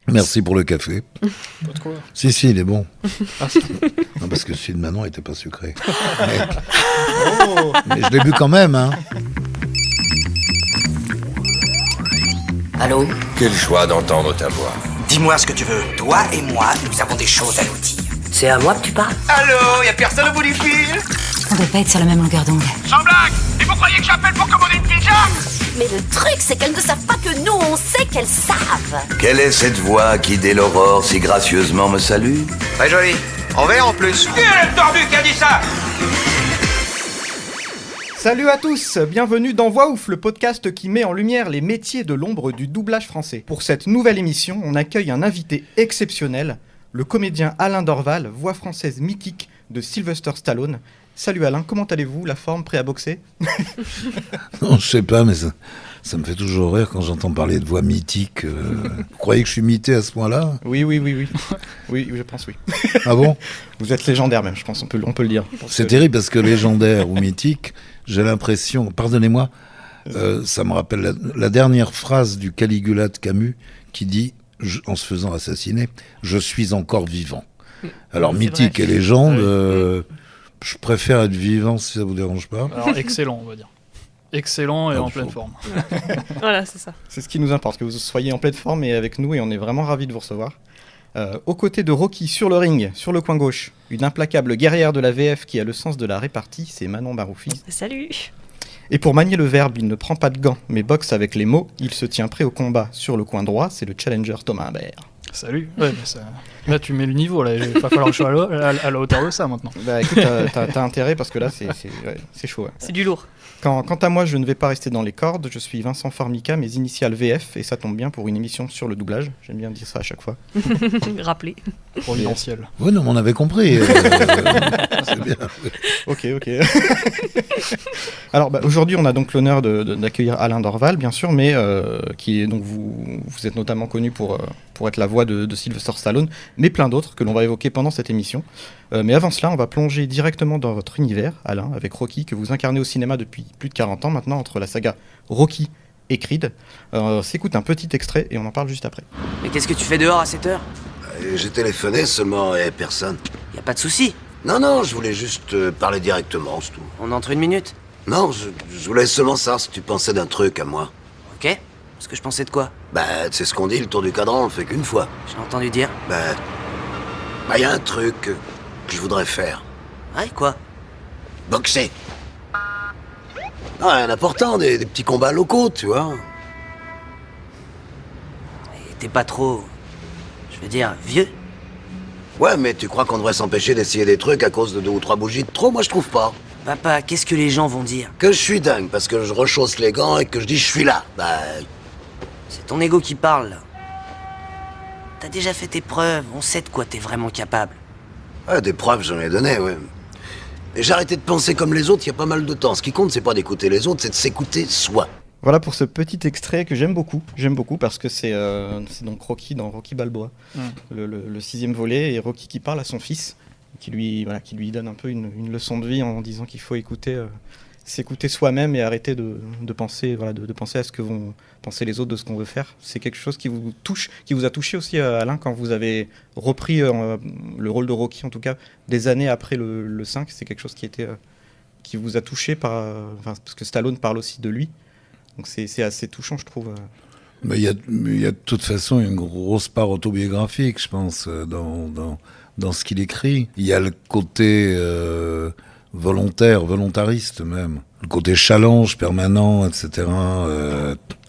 Merci pour le café. Pas de quoi. Si, il est bon. Ah, Non, parce que celui de Manon n'était pas sucré. oh. Mais je l'ai bu quand même, hein. Allô? Quelle joie d'entendre ta voix. Dis-moi ce que tu veux. Toi et moi, nous avons des choses à nous dire. C'est à moi que tu parles? Allô, y'a personne au bout du fil? On doit pas être sur la même longueur d'onde. Sans blague! Et vous croyez que j'appelle pour commander une pizza? Mais le truc, c'est qu'elles ne savent pas que nous, on sait qu'elles savent. Quelle est cette voix qui, dès l'aurore, si gracieusement me salue? Très joli. En vert en plus. Qui est le tordu qui a dit ça? Salut à tous, bienvenue dans Voix Ouf, le podcast qui met en lumière les métiers de l'ombre du doublage français. Pour cette nouvelle émission, on accueille un invité exceptionnel, le comédien Alain Dorval, voix française mythique de Sylvester Stallone. Salut Alain, comment allez-vous? La forme, prêt à boxer? Non, je sais pas, mais ça me fait toujours rire quand j'entends parler de voix mythique. Vous croyez que je suis mythé à ce point-là? Oui. Oui, je pense oui. Ah bon? Vous êtes légendaire même, je pense, on peut le dire. C'est terrible parce que légendaire ou mythique, j'ai l'impression, pardonnez-moi, ça me rappelle la dernière phrase du Caligula de Camus qui dit, en se faisant assassiner, « Je suis encore vivant ». Alors mythique et légende, je préfère être vivant si ça vous dérange pas. Alors excellent, on va dire. Excellent et en pleine forme. Voilà, c'est ça. C'est ce qui nous importe, que vous soyez en pleine forme et avec nous, et on est vraiment ravis de vous recevoir. Aux côtés de Rocky, sur le ring, sur le coin gauche, une implacable guerrière de la VF qui a le sens de la répartie, c'est Manon Baroufi. Salut. Et pour manier le verbe, il ne prend pas de gants, mais boxe avec les mots. Il se tient prêt au combat sur le coin droit, c'est le challenger Thomas Imbert. Salut. Ouais, mais ça... Là, tu mets le niveau, là. Il va falloir que je sois à la hauteur de ça, maintenant. Bah écoute, t'as intérêt, parce que là, c'est chaud. Ouais. C'est du lourd. Quant à moi, je ne vais pas rester dans les cordes. Je suis Vincent Formica, mes initiales VF, et ça tombe bien pour une émission sur le doublage. J'aime bien dire ça à chaque fois. Rappeler. Providentiel. Oui, non, mais on avait compris. C'est bien. Ok. Alors, aujourd'hui, on a donc l'honneur d'accueillir Alain Dorval, bien sûr, mais qui est donc vous êtes notamment connu pour être la voix de Sylvester Stallone, mais plein d'autres que l'on va évoquer pendant cette émission. Mais avant cela, on va plonger directement dans votre univers, Alain, avec Rocky, que vous incarnez au cinéma depuis plus de 40 ans maintenant, entre la saga Rocky et Creed. S'écoute un petit extrait et on en parle juste après. Mais qu'est-ce que tu fais dehors à cette heure? J'ai téléphoné seulement et personne. Y a pas de souci. Non, je voulais juste parler directement, c'est tout. On entre une minute? Non, je voulais seulement savoir si tu pensais d'un truc à moi. Ok. Parce que je pensais de quoi? Bah, c'est ce qu'on dit, le tour du cadran, on le fait qu'une fois. J'ai entendu dire. Bah, y a un truc que je voudrais faire. Ouais, quoi? Boxer. Non, rien d'important, des petits combats locaux, tu vois. Et t'es pas trop... Je veux dire, vieux? Ouais, mais tu crois qu'on devrait s'empêcher d'essayer des trucs à cause de 2 ou 3 bougies de trop? Moi, je trouve pas. Papa, qu'est-ce que les gens vont dire? Que je suis dingue, parce que je rechausse les gants et que je dis je suis là. Bah... C'est ton ego qui parle, là. T'as déjà fait tes preuves, on sait de quoi t'es vraiment capable. Ouais, des preuves, j'en ai donné, ouais. Et j'ai arrêté de penser comme les autres il y a pas mal de temps. Ce qui compte, c'est pas d'écouter les autres, c'est de s'écouter soi. Voilà pour ce petit extrait que j'aime beaucoup parce que c'est donc Rocky dans Rocky Balboa, le 6e volet, et Rocky qui parle à son fils, qui lui donne un peu une leçon de vie en disant qu'il faut s'écouter soi-même et arrêter de penser à ce que vont penser les autres de ce qu'on veut faire. C'est quelque chose qui vous touche, qui vous a touché aussi, Alain, quand vous avez repris le rôle de Rocky, en tout cas des années après le 5. C'est quelque chose qui vous a touché parce que Stallone parle aussi de lui. Donc c'est assez touchant, je trouve. Mais il y a de toute façon une grosse part autobiographique, je pense, dans ce qu'il écrit. Il y a le côté volontariste même. Le côté challenge permanent, etc.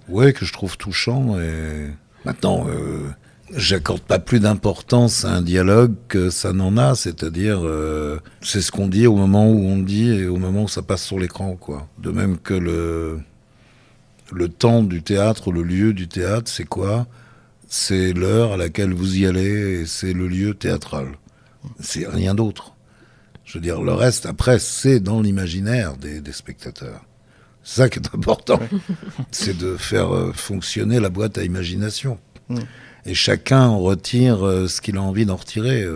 Que je trouve touchant. Et maintenant, j'accorde pas plus d'importance à un dialogue que ça n'en a. C'est-à-dire, c'est ce qu'on dit au moment où on le dit et au moment où ça passe sur l'écran, quoi. De même que le temps du théâtre, le lieu du théâtre, c'est quoi? C'est l'heure à laquelle vous y allez et c'est le lieu théâtral. C'est rien d'autre. Je veux dire, le reste, après, c'est dans l'imaginaire des spectateurs. C'est ça qui est important. C'est de faire fonctionner la boîte à imagination. Et chacun en retire ce qu'il a envie d'en retirer.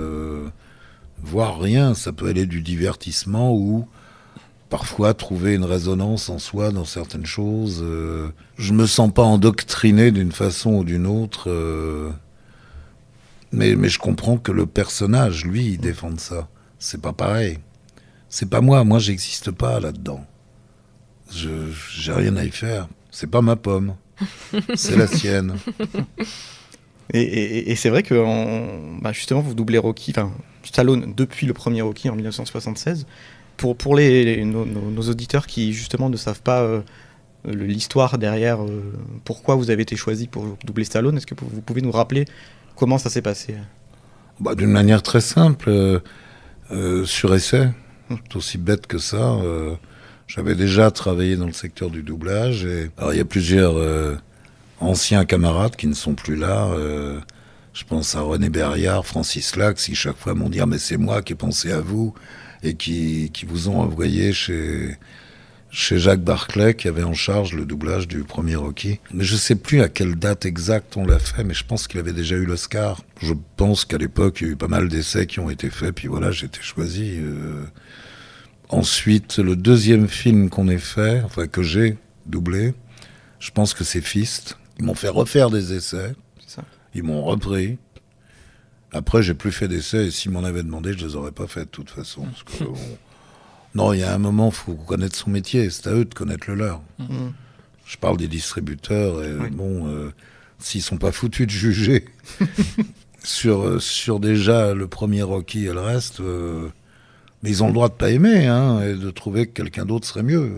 Voire rien. Ça peut aller du divertissement ou parfois trouver une résonance en soi dans certaines choses. Je me sens pas endoctriné d'une façon ou d'une autre Mais je comprends que le personnage, lui, il défende ça. C'est pas pareil. C'est pas moi. Moi, j'existe pas là-dedans. J'ai rien à y faire. C'est pas ma pomme. C'est la sienne. Et c'est vrai que justement, vous doublez Rocky, Stallone depuis le premier Rocky en 1976. Pour nos auditeurs qui justement ne savent pas l'histoire derrière, pourquoi vous avez été choisi pour doubler Stallone, est-ce que vous pouvez nous rappeler comment ça s'est passé? D'une manière très simple, sur essai. C'est aussi bête que ça. J'avais déjà travaillé dans le secteur du doublage. Alors il y a plusieurs anciens camarades qui ne sont plus là. Je pense à René Berriard, Francis Lax, qui chaque fois m'ont dit « Ah mais c'est moi qui ai pensé à vous » et qui vous ont envoyé chez Jacques Barclay, qui avait en charge le doublage du premier Rocky. Mais je sais plus à quelle date exacte on l'a fait, mais je pense qu'il avait déjà eu l'Oscar. Je pense qu'à l'époque, il y a eu pas mal d'essais qui ont été faits, puis voilà, j'ai été choisi. Ensuite, le deuxième film qu'on ait fait, que j'ai doublé, je pense que c'est Fist. Ils m'ont fait refaire des essais. C'est ça. Ils m'ont repris. Après, j'ai plus fait d'essais, et s'ils m'en avaient demandé, je les aurais pas fait de toute façon. Parce que, non, il y a un moment, il faut connaître son métier. C'est à eux de connaître le leur. Je parle des distributeurs, et s'ils sont pas foutus de juger sur déjà le premier Rocky et le reste, mais ils ont le droit de pas aimer, et de trouver que quelqu'un d'autre serait mieux.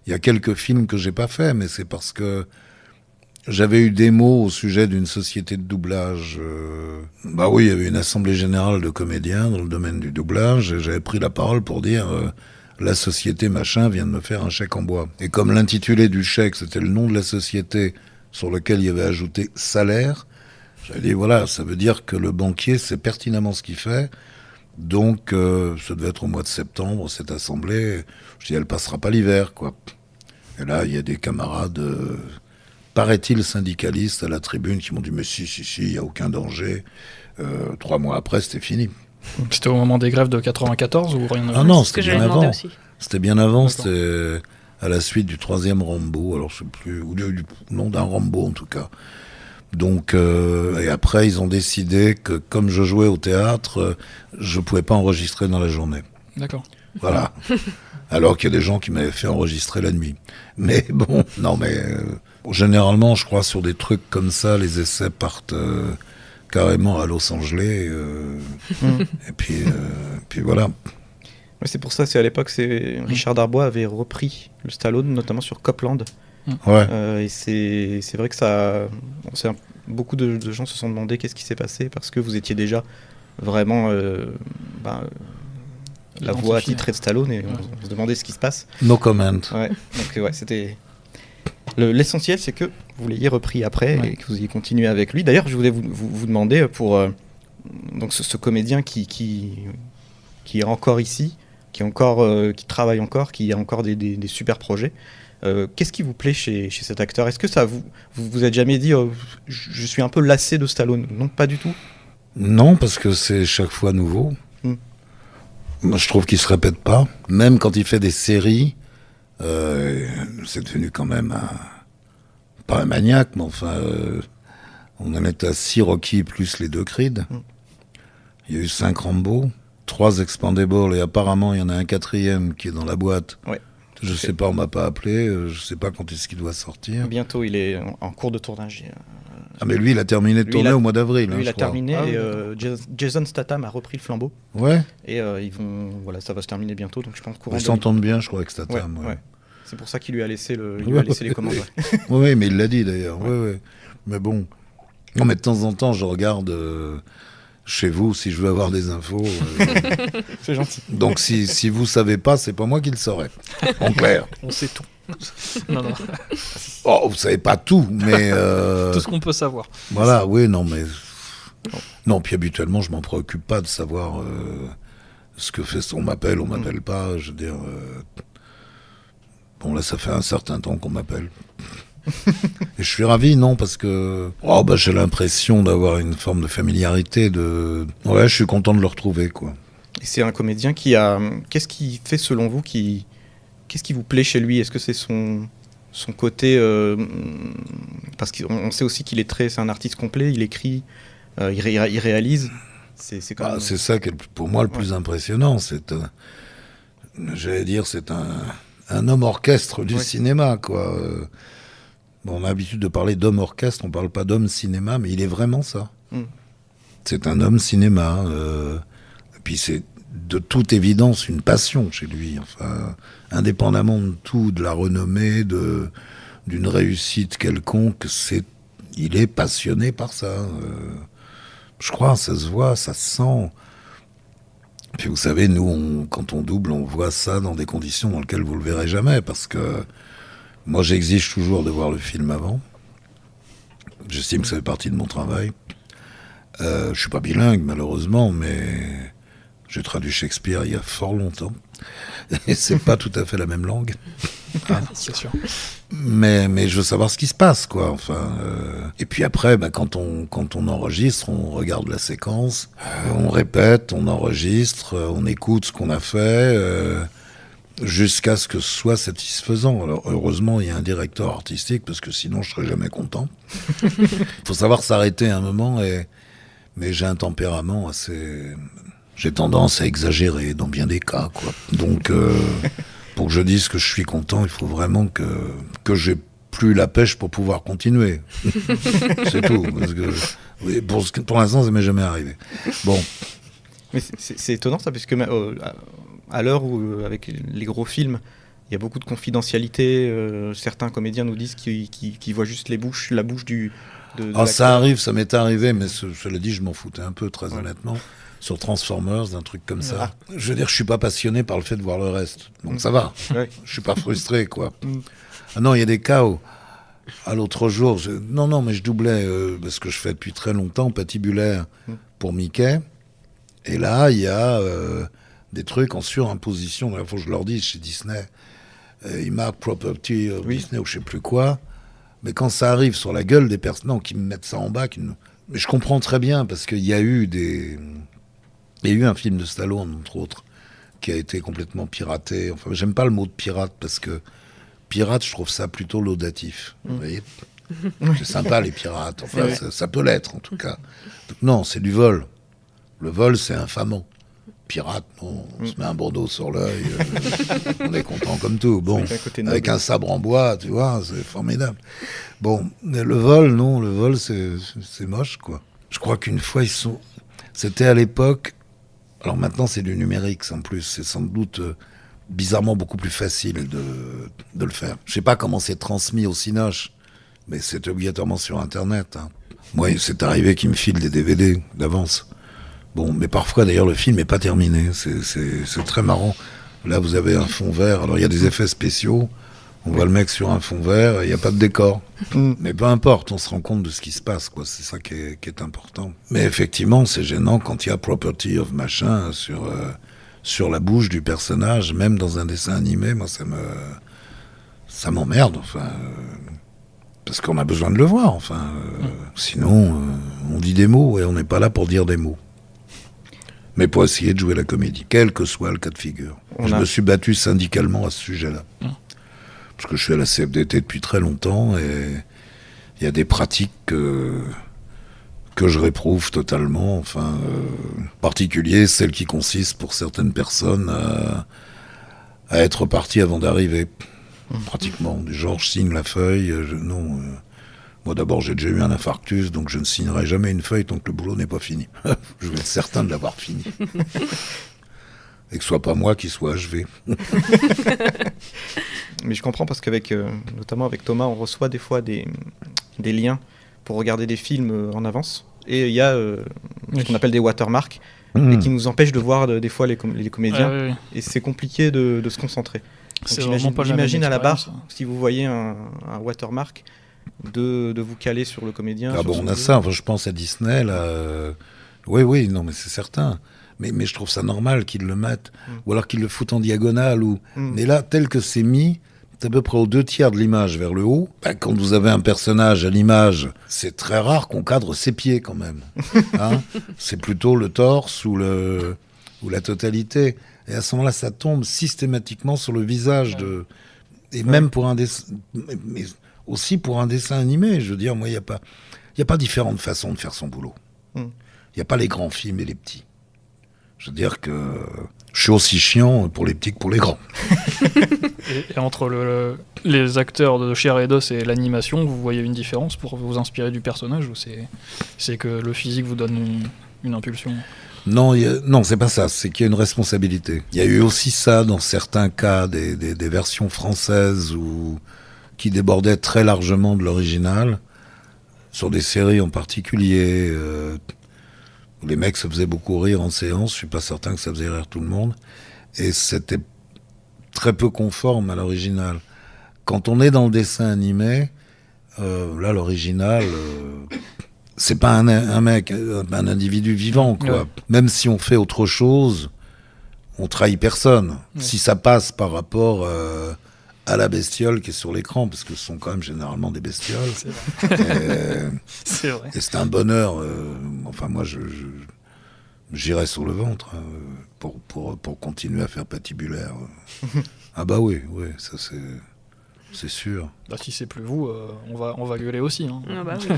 Il y a quelques films que j'ai pas fait, mais c'est parce que j'avais eu des mots au sujet d'une société de doublage. Il y avait une assemblée générale de comédiens dans le domaine du doublage, et j'avais pris la parole pour dire la société machin vient de me faire un chèque en bois. Et comme l'intitulé du chèque, c'était le nom de la société sur lequel il y avait ajouté salaire, j'avais dit voilà, ça veut dire que le banquier sait pertinemment ce qu'il fait. Donc, ça devait être au mois de septembre, cette assemblée. Je dis, elle passera pas l'hiver, quoi. Et là, il y a des camarades, paraît-il syndicalistes à la tribune, qui m'ont dit, mais si, il n'y a aucun danger. 3 mois après, c'était fini. C'était au moment des grèves de 94 ou rien? Ah non, c'était bien avant. Aussi. C'était bien avant, c'était à la suite du 3e Rambo, alors je sais plus, ou du nom d'un Rambo en tout cas. Donc, et après, ils ont décidé que comme je jouais au théâtre, je pouvais pas enregistrer dans la journée. D'accord. Voilà. Alors qu'il y a des gens qui m'avaient fait enregistrer la nuit. Mais bon, non, mais généralement, je crois, sur des trucs comme ça, les essais partent carrément à Los Angeles. Et puis voilà. C'est pour ça, c'est à l'époque, Richard Darbois avait repris le Stallone, notamment sur Copland. Ouais. Et c'est vrai que beaucoup de gens se sont demandé qu'est-ce qui s'est passé, parce que vous étiez déjà vraiment la voix attitrée de Stallone, et on se demandait ce qui se passe. No comment. Ouais. Donc c'était l'essentiel, c'est que vous l'ayez repris après et que vous ayez continué avec lui. D'ailleurs, je voulais vous demander pour donc ce comédien qui est encore ici, qui travaille encore, qui a encore des super projets. Qu'est-ce qui vous plaît chez cet acteur? Est-ce que ça vous êtes jamais dit je suis un peu lassé de Stallone? Non, pas du tout. Non, parce que c'est chaque fois nouveau. Moi, je trouve qu'il se répète pas. Même quand il fait des séries, c'est devenu quand même pas un maniaque, mais enfin, on en est à 6 Rocky plus les 2 Creed. Il y a eu 5 Rambo, 3 Expendables, et apparemment il y en a un 4e qui est dans la boîte. Ouais. Je sais pas, on m'a pas appelé, je sais pas quand est-ce qu'il doit sortir. Bientôt, il est en cours de tournage. Ah mais lui, il a terminé de tourner au mois d'avril. Lui, il a terminé, et Jason Statham a repris le flambeau. Ouais. Et ça va se terminer bientôt, donc je pense courant. Ils s'entendent bien, je crois, avec Statham. Ouais. C'est pour ça qu'il lui a laissé les commandes. Oui, mais il l'a dit d'ailleurs. Ouais. Mais bon, non, mais de temps en temps, je regarde chez vous si je veux avoir des infos. C'est gentil. Donc si vous savez pas, c'est pas moi qui le saurais. En clair. On sait tout. Non. Oh, vous savez pas tout, mais tout ce qu'on peut savoir. Voilà, oui, non, mais non. Puis habituellement, je m'en préoccupe pas de savoir ce que fait. On m'appelle pas. Je veux dire. Bon, là, ça fait un certain temps qu'on m'appelle. Et je suis ravi, non, parce que j'ai l'impression d'avoir une forme de familiarité. Ouais, je suis content de le retrouver, quoi. Et c'est un comédien qui a. Qu'est-ce qui fait, selon vous, qu'est-ce qui vous plaît chez lui? Est-ce que c'est son côté parce qu'on sait aussi qu'il c'est un artiste complet. Il écrit, il réalise. C'est quand même... C'est ça qui est pour moi le plus impressionnant. J'allais dire, c'est un homme orchestre du cinéma, quoi. On a l'habitude de parler d'homme orchestre, on parle pas d'homme cinéma, mais il est vraiment ça. C'est un homme cinéma. Et puis c'est de toute évidence une passion chez lui. Enfin, indépendamment de tout, de la renommée, d'une réussite quelconque, il est passionné par ça. Je crois, ça se voit, ça se sent. Puis vous savez, nous, quand on double, on voit ça dans des conditions dans lesquelles vous le verrez jamais, parce que moi, j'exige toujours de voir le film avant. J'estime que ça fait partie de mon travail. Je suis pas bilingue, malheureusement, mais j'ai traduit Shakespeare il y a fort longtemps. Et c'est pas tout à fait la même langue. C'est sûr. Mais je veux savoir ce qui se passe, quoi. Enfin, et puis après, quand on enregistre, on regarde la séquence, on répète, on enregistre, on écoute ce qu'on a fait, jusqu'à ce que ce soit satisfaisant. Alors heureusement, il y a un directeur artistique, parce que sinon je serais jamais content. Faut savoir s'arrêter un moment, mais j'ai un tempérament assez... J'ai tendance à exagérer dans bien des cas, quoi. Donc, pour que je dise que je suis content, il faut vraiment que j'ai plus la pêche pour pouvoir continuer. C'est tout. Parce que, pour l'instant, ça m'est jamais arrivé. Bon. Mais c'est étonnant ça, puisque à l'heure où, avec les gros films, il y a beaucoup de confidentialité. Certains comédiens nous disent qu'ils voient juste la bouche de ça arrive, ça m'est arrivé, mais cela dit, je m'en foutais un peu, très honnêtement. Sur Transformers, un truc comme ça. Je veux dire, je suis pas passionné par le fait de voir le reste. Donc ça va. Je suis pas frustré, quoi. Ah non, il y a des cas où... l'autre jour, non, mais je doublais, parce que je fais depuis très longtemps, Patibulaire pour Mickey. Et là, il y a des trucs en surimposition. Il faut que je leur dise, chez Disney, ils marquent Property of Disney ou je sais plus quoi. Mais quand ça arrive sur la gueule des personnes, qui me mettent ça en bas, mais je comprends très bien, parce qu'il y a eu Il y a eu un film de Stallone, entre autres, qui a été complètement piraté. Enfin, j'aime pas le mot de pirate, parce que pirate, je trouve ça plutôt laudatif. Vous voyez, c'est sympa, les pirates. Enfin, ça peut l'être, en tout cas. Donc, non, c'est du vol. Le vol, c'est infamant. Pirate, non, on se met un bandeau sur l'œil, on est content comme tout. Bon, avec un sabre en bois, tu vois, c'est formidable. Bon, mais le vol, non, le vol, c'est moche, quoi. Je crois qu'une fois, c'était à l'époque... Alors maintenant, c'est du numérique, en plus. C'est sans doute bizarrement beaucoup plus facile de le faire. Je sais pas comment c'est transmis au Cinoche, mais c'est obligatoirement sur Internet. Moi, c'est arrivé qu'ils me filent des DVD d'avance. Bon, mais parfois, d'ailleurs, le film n'est pas terminé. C'est très marrant. Là, vous avez un fond vert. Alors, il y a des effets spéciaux. On voit le mec sur un fond vert, il n'y a pas de décor. Mais peu importe, on se rend compte de ce qui se passe, quoi. C'est ça qui est important. Mais effectivement, c'est gênant quand il y a Property of machin sur la bouche du personnage, même dans un dessin animé. Moi, ça m'emmerde, enfin... parce qu'on a besoin de le voir, enfin... sinon, on dit des mots et on n'est pas là pour dire des mots. Mais pour essayer de jouer la comédie, quel que soit le cas de figure. Je me suis battu syndicalement à ce sujet-là. Parce que je suis à la CFDT depuis très longtemps et il y a des pratiques que je réprouve totalement. Enfin, en particulier celles qui consistent pour certaines personnes à être parties avant d'arriver. Pratiquement. Du genre, je signe la feuille. Moi d'abord, j'ai déjà eu un infarctus, donc je ne signerai jamais une feuille tant que le boulot n'est pas fini. Je veux être certain de l'avoir fini. Et que ce soit pas moi qui soit achevé. Mais je comprends parce qu'avec, notamment avec Thomas, on reçoit des fois des liens pour regarder des films en avance. Et il y a ce qu'on appelle des watermarks, et qui nous empêchent de voir des fois les comédiens. Et c'est compliqué de se concentrer. J'imagine à la barre, si vous voyez un watermark, de vous caler sur le comédien. Ah bon, on a ça. Enfin, je pense à Disney, là. Oui, non, mais c'est certain. Mais je trouve ça normal qu'ils le mettent. Ou alors qu'ils le foutent en diagonale. Mais là, tel que c'est mis, c'est à peu près aux 2/3 de l'image vers le haut. Quand vous avez un personnage à l'image, c'est très rare qu'on cadre ses pieds quand même. C'est plutôt le torse ou la totalité. Et à ce moment-là, ça tombe systématiquement sur le visage de... Et même pour un dessin... Mais aussi pour un dessin animé. Je veux dire, moi, il n'y a pas différentes façons de faire son boulot. Il n'y a pas les grands films et les petits. Je veux dire que je suis aussi chiant pour les petits que pour les grands. Et entre les acteurs de chair et d'os et l'animation, vous voyez une différence pour vous inspirer du personnage, ou c'est que le physique vous donne une impulsion? Non, non, c'est pas ça, c'est qu'il y a une responsabilité. Il y a eu aussi ça dans certains cas, des versions françaises qui débordaient très largement de l'original, sur des séries en particulier, où les mecs se faisaient beaucoup rire en séance, je suis pas certain que ça faisait rire tout le monde, et c'était très peu conforme à l'original. Quand on est dans le dessin animé, là l'original... c'est pas un mec, un individu vivant, quoi. Ouais. Même si on fait autre chose, on trahit personne. Ouais. Si ça passe par rapport à la bestiole qui est sur l'écran, parce que ce sont quand même généralement des bestioles. C'est vrai. C'est vrai. Et c'est un bonheur. Enfin, moi, j'irais sur le ventre pour continuer à faire patibulaire. Ah bah oui, ça c'est sûr. Bah, si c'est plus vous, on va gueuler aussi. Hein. Ah bah oui,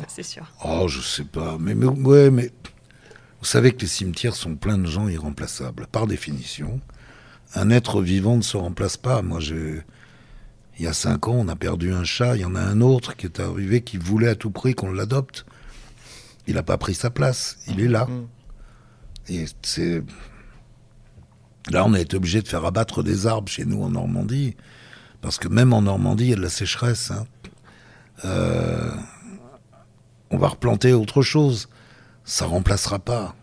c'est sûr. Oh, je sais pas. Mais vous savez que les cimetières sont pleins de gens irremplaçables. Par définition, un être vivant ne se remplace pas. Moi, il y a 5 ans, on a perdu un chat. Il y en a un autre qui est arrivé, qui voulait à tout prix qu'on l'adopte. Il n'a pas pris sa place. Il est là. Et c'est... Là, on a été obligé de faire abattre des arbres chez nous en Normandie. Parce que même en Normandie, il y a de la sécheresse. On va replanter autre chose. Ça remplacera pas.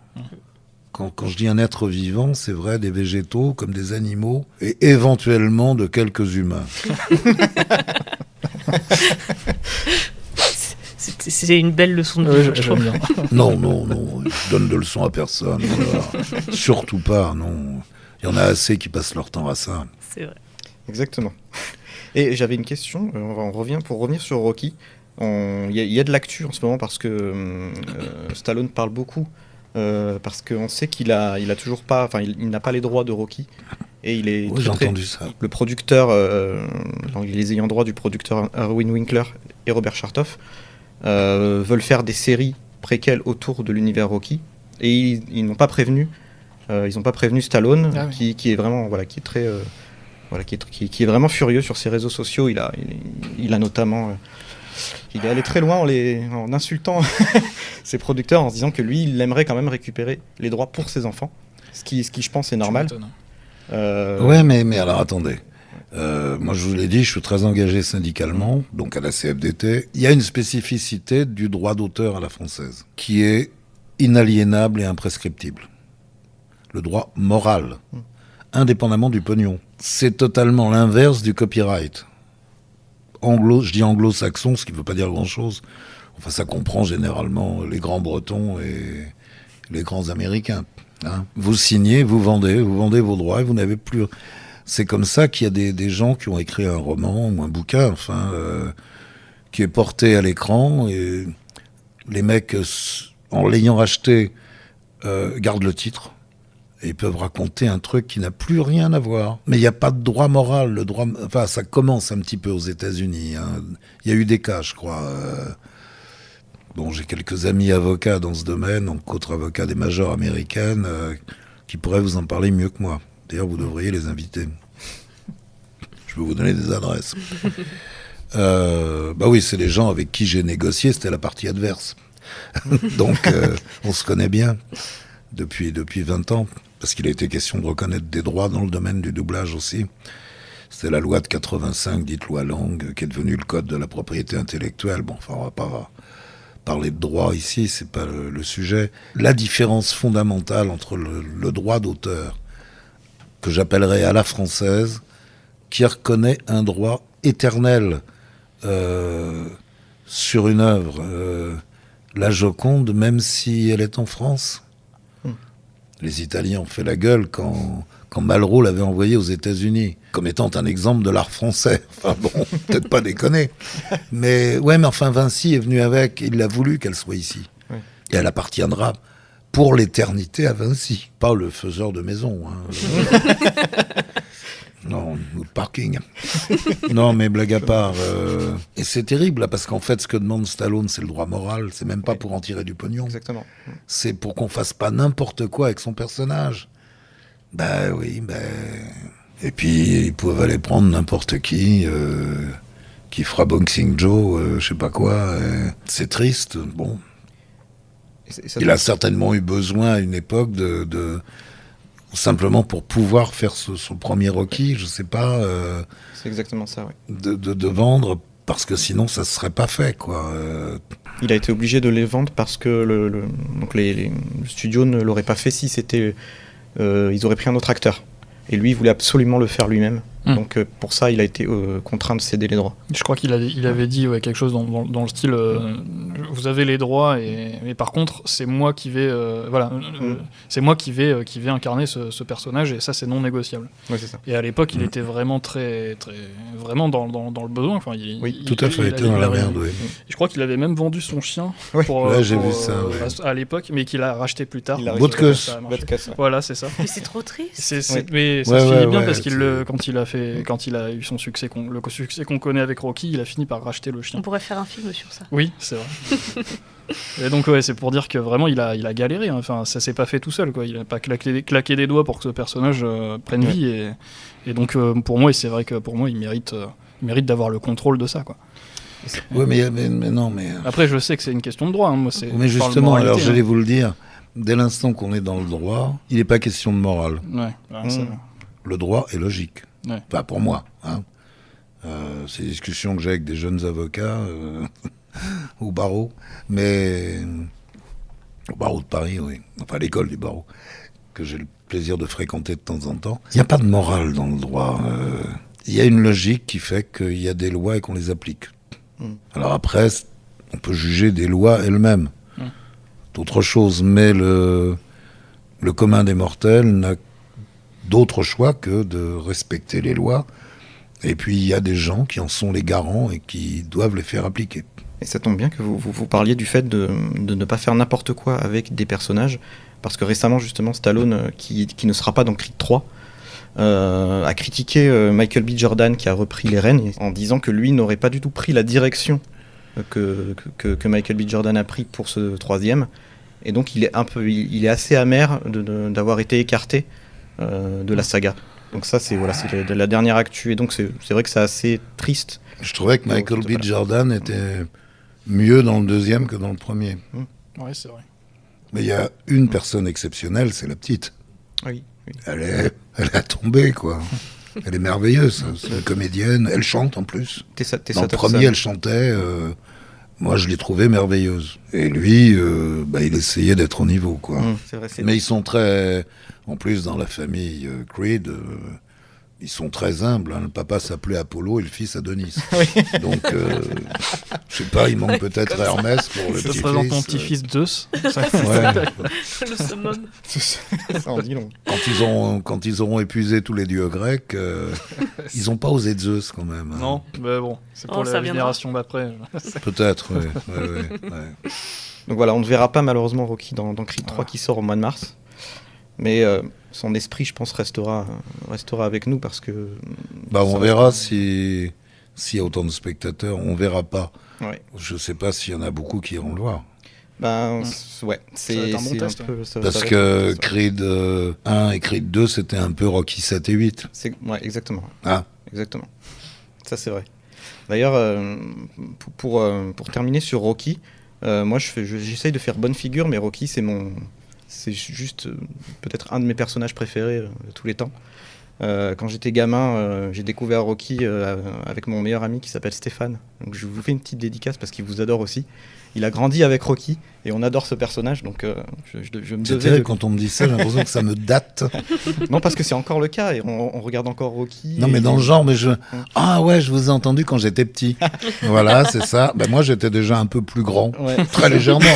Quand je dis un être vivant, c'est vrai des végétaux comme des animaux et éventuellement de quelques humains. C'est une belle leçon de vie, je trouve. Non, je donne de leçons à personne. Voilà. Surtout pas, non. Il y en a assez qui passent leur temps à ça. C'est vrai. Exactement. Et j'avais une question, on revient pour revenir sur Rocky. Il y a de l'actu en ce moment parce que Stallone parle beaucoup, parce qu'on sait qu'il a toujours pas, enfin il n'a pas les droits de Rocky. Et il est j'ai entendu ça. Le producteur, les ayants droit du producteur Irwin Winkler et Robert Chartoff veulent faire des séries préquelles autour de l'univers Rocky. Et ils n'ont pas prévenu. Ils n'ont pas prévenu Stallone, qui est vraiment, qui est très... qui est vraiment furieux sur ses réseaux sociaux. Il a notamment... il est allé très loin en insultant ses producteurs, en se disant que lui, il aimerait quand même récupérer les droits pour ses enfants. Ce qui je pense, est normal. Ouais, mais alors attendez. Moi, je vous l'ai dit, je suis très engagé syndicalement, donc à la CFDT. Il y a une spécificité du droit d'auteur à la française, qui est inaliénable et imprescriptible. Le droit moral, indépendamment du pognon. C'est totalement l'inverse du copyright. Je dis anglo-saxon, ce qui ne veut pas dire grand-chose. Enfin, ça comprend généralement les grands Bretons et les grands Américains. Hein. Vous signez, vous vendez vos droits et vous n'avez plus... C'est comme ça qu'il y a des gens qui ont écrit un roman ou un bouquin, qui est porté à l'écran, et les mecs, en l'ayant acheté, gardent le titre. Et ils peuvent raconter un truc qui n'a plus rien à voir. Mais il n'y a pas de droit moral. Ça commence un petit peu aux États-Unis. Hein. Il y a eu des cas, je crois. J'ai quelques amis avocats dans ce domaine, donc autres avocats des majors américaines, qui pourraient vous en parler mieux que moi. D'ailleurs, vous devriez les inviter. Je peux vous donner des adresses. Oui, c'est les gens avec qui j'ai négocié, c'était la partie adverse. Donc, on se connaît bien depuis 20 ans. Parce qu'il a été question de reconnaître des droits dans le domaine du doublage aussi. C'était la loi de 85, dite loi Lang, qui est devenue le code de la propriété intellectuelle. On va pas parler de droit ici, c'est pas le sujet. La différence fondamentale entre le droit d'auteur, que j'appellerais à la française, qui reconnaît un droit éternel sur une œuvre, la Joconde, même si elle est en France. Les Italiens ont fait la gueule quand Malraux l'avait envoyé aux États-Unis, comme étant un exemple de l'art français. Enfin bon, peut-être pas déconner. Mais enfin, Vinci est venu avec, il a voulu qu'elle soit ici. Oui. Et elle appartiendra pour l'éternité à Vinci, pas le faiseur de maison. Hein. Non, le parking. Non, mais blague à part. Et c'est terrible, là, parce qu'en fait, ce que demande Stallone, c'est le droit moral. C'est même pas pour en tirer du pognon. Exactement. C'est pour qu'on fasse pas n'importe quoi avec son personnage. Bah oui, Et puis, ils peuvent aller prendre n'importe qui fera Boxing Joe, je sais pas quoi. C'est triste, bon. Il a certainement eu besoin à une époque de simplement pour pouvoir faire son premier Rocky, je sais pas. C'est exactement ça, oui. De vendre, parce que sinon ça se serait pas fait, quoi. Il a été obligé de les vendre parce que le studio ne l'aurait pas fait si c'était... ils auraient pris un autre acteur. Et lui, il voulait absolument le faire lui-même. Donc pour ça, il a été contraint de céder les droits. Je crois qu'il avait dit quelque chose dans le style vous avez les droits, mais par contre, c'est moi qui vais c'est moi qui vais incarner ce personnage, et ça, c'est non négociable. Ouais, c'est ça. Et à l'époque, il était vraiment vraiment dans le besoin. Enfin, tout à fait, il était dans la merde. Oui. Je crois qu'il avait même vendu son chien j'ai vu ça, à l'époque, mais qu'il a racheté plus tard. Botkus. Voilà, c'est ça. Mais c'est trop triste. Mais ça se finit bien parce quand il a eu son succès, le succès qu'on connaît avec Rocky, il a fini par racheter le chien. On pourrait faire un film sur ça. Oui, c'est vrai. Et donc c'est pour dire que vraiment il a galéré. Hein. Enfin, ça s'est pas fait tout seul, quoi. Il a pas claqué des doigts pour que ce personnage prenne vie. Et donc pour moi, c'est vrai que pour moi, il mérite d'avoir le contrôle de ça, quoi. Oui, mais non, mais. Après, je sais que c'est une question de droit. Hein. Moi, mais justement, alors j'allais vous le dire. Dès l'instant qu'on est dans le droit, il n'est pas question de morale. Le droit est logique. Ouais. Enfin, pour moi. Hein. C'est des discussions que j'ai avec des jeunes avocats au barreau. Mais au barreau de Paris, oui. Enfin, l'école du barreau, que j'ai le plaisir de fréquenter de temps en temps. Il n'y a pas de morale dans le droit. Il y a une logique qui fait qu'il y a des lois et qu'on les applique. Alors après, on peut juger des lois elles-mêmes. D'autres choses, mais le commun des mortels n'a d'autre choix que de respecter les lois. Et puis il y a des gens qui en sont les garants et qui doivent les faire appliquer. Et ça tombe bien que vous parliez du fait de ne pas faire n'importe quoi avec des personnages, parce que récemment justement Stallone, qui ne sera pas dans Creed 3, a critiqué Michael B. Jordan, qui a repris les rênes, en disant que lui n'aurait pas du tout pris la direction que Michael B. Jordan a pris pour ce troisième, et donc il est assez amer d'avoir été écarté de la saga. Donc ça c'est la dernière actu, et donc c'est vrai que c'est assez triste. Je trouvais que Michael B. Jordan était mieux dans le deuxième que dans le premier. Oui, c'est vrai. Mais il y a une personne exceptionnelle, c'est la petite. Oui. Elle est à tomber, quoi. Elle est merveilleuse, c'est une comédienne, elle chante en plus. Dans le premier, elle chantait, moi je l'ai trouvée merveilleuse. Et lui, il essayait d'être au niveau, quoi. C'est vrai, mais ils sont très... En plus, dans la famille Creed, ils sont très humbles. Hein. Le papa s'appelait Apollo et le fils Adonis. Donc, je sais pas, il manque peut-être Hermès pour le petit-fils. Ça se présente mon petit-fils Zeus. Le summum. Ça en dit long. Quand ils auront épuisé tous les dieux grecs, ils n'ont pas osé Zeus quand même. Hein. Non, mais bon, c'est pour la génération d'après. Peut-être, oui. Donc voilà, on ne verra pas malheureusement Rocky dans Creed 3 qui sort au mois de mars. Mais son esprit, je pense, restera avec nous, parce que... on verra s'il y a autant de spectateurs, on verra pas. Ouais. Je sais pas s'il y en a beaucoup qui iront le voir. C'est un bon test. Parce que Creed 1 et Creed 2, c'était un peu Rocky 7 et 8. Exactement. Ah. Exactement. Ça, c'est vrai. D'ailleurs, pour terminer sur Rocky, moi, j'essaye de faire bonne figure, mais Rocky, c'est juste peut-être un de mes personnages préférés de tous les temps. Quand j'étais gamin, j'ai découvert Rocky avec mon meilleur ami qui s'appelle Stéphane. Donc je vous fais une petite dédicace parce qu'il vous adore aussi. Il a grandi avec Rocky et on adore ce personnage, donc je me C'est terrible quand on me dit ça, j'ai l'impression que ça me date. Non, parce que c'est encore le cas et on regarde encore Rocky. Non, mais dans le genre, ah ouais, je vous ai entendu quand j'étais petit. Voilà, c'est ça. Moi, j'étais déjà un peu plus grand, très légèrement.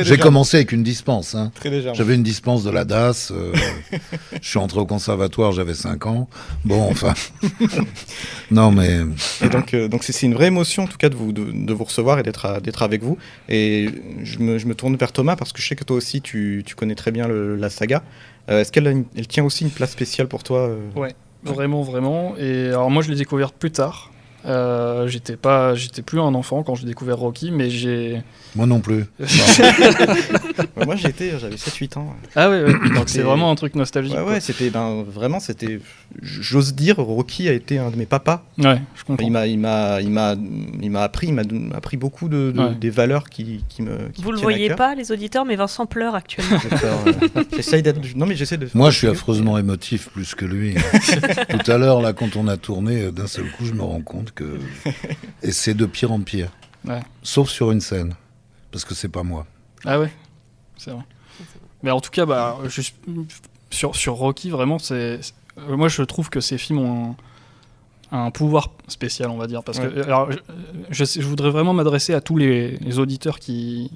J'ai commencé avec une dispense. Hein. Très légèrement. J'avais une dispense de la DAS. Je suis entré au conservatoire, j'avais 5 ans. Bon, enfin... Non, mais... Et donc c'est une vraie émotion, en tout cas, de vous recevoir et d'être avec vous. Et je me tourne vers Thomas, parce que je sais que toi aussi, tu connais très bien la saga. Est-ce qu'elle tient aussi une place spéciale pour toi Ouais. Vraiment, vraiment. Et alors moi, je l'ai découvert plus tard. J'étais plus un enfant quand j'ai découvert Rocky, mais j'ai... Moi non plus. Moi j'avais 7-8 ans. Ah ouais. Donc c'est vraiment un truc nostalgique. Ouais, c'était vraiment, j'ose dire, Rocky a été un de mes papas. Ouais, je comprends. Il m'a appris beaucoup des valeurs qui me. Vous le voyez pas, les auditeurs, mais Vincent pleure actuellement. J'essaye d'être. Non, mais j'essaie de. Moi, je suis affreusement émotif plus que lui. Tout à l'heure, là, quand on a tourné, d'un seul coup, je me rends compte que. Et c'est de pire en pire. Ouais. Sauf sur une scène. Parce que c'est pas moi. Ah ouais, c'est vrai. Mais en tout cas, sur Rocky, vraiment, moi je trouve que ces films ont un pouvoir spécial, on va dire. Parce que alors, je voudrais vraiment m'adresser à tous les auditeurs qui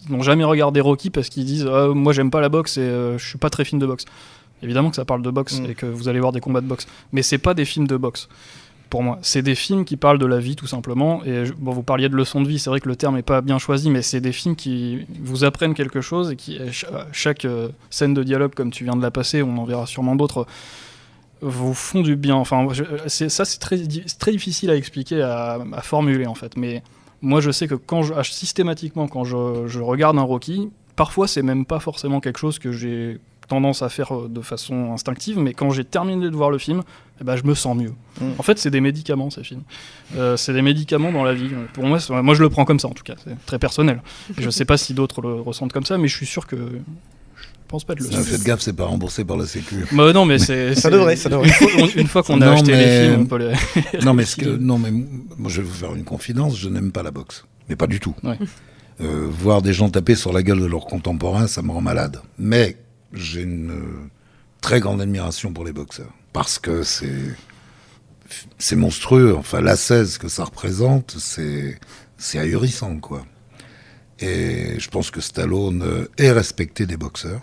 n'ont jamais regardé Rocky parce qu'ils disent moi j'aime pas la boxe et je suis pas très film de boxe. Évidemment que ça parle de boxe et que vous allez voir des combats de boxe. Mais c'est pas des films de boxe. Pour moi, c'est des films qui parlent de la vie tout simplement. Et vous parliez de leçons de vie, c'est vrai que le terme n'est pas bien choisi, mais c'est des films qui vous apprennent quelque chose et qui chaque scène de dialogue, comme tu viens de la passer, on en verra sûrement d'autres, vous font du bien. Enfin, c'est très difficile à expliquer, à formuler en fait. Mais moi, je sais que systématiquement, quand je regarde un Rocky, parfois c'est même pas forcément quelque chose que j'ai tendance à faire de façon instinctive, mais quand j'ai terminé de voir le film, je me sens mieux. En fait, c'est des médicaments, ces films. C'est des médicaments dans la vie. Pour moi, je le prends comme ça, en tout cas. C'est très personnel. Et je sais pas si d'autres le ressentent comme ça, mais je suis sûr que... Je pense pas être le seul. Faites gaffe, c'est pas remboursé par la Sécu. Non, mais ça devrait. Une fois qu'on a acheté les films, on peut les... non, mais moi, je vais vous faire une confidence, je n'aime pas la boxe. Mais pas du tout. Ouais. Voir des gens taper sur la gueule de leurs contemporains, ça me rend malade. Mais j'ai une très grande admiration pour les boxeurs. Parce que c'est monstrueux. Enfin, l'ascèse que ça représente, c'est ahurissant, quoi. Et je pense que Stallone est respecté des boxeurs.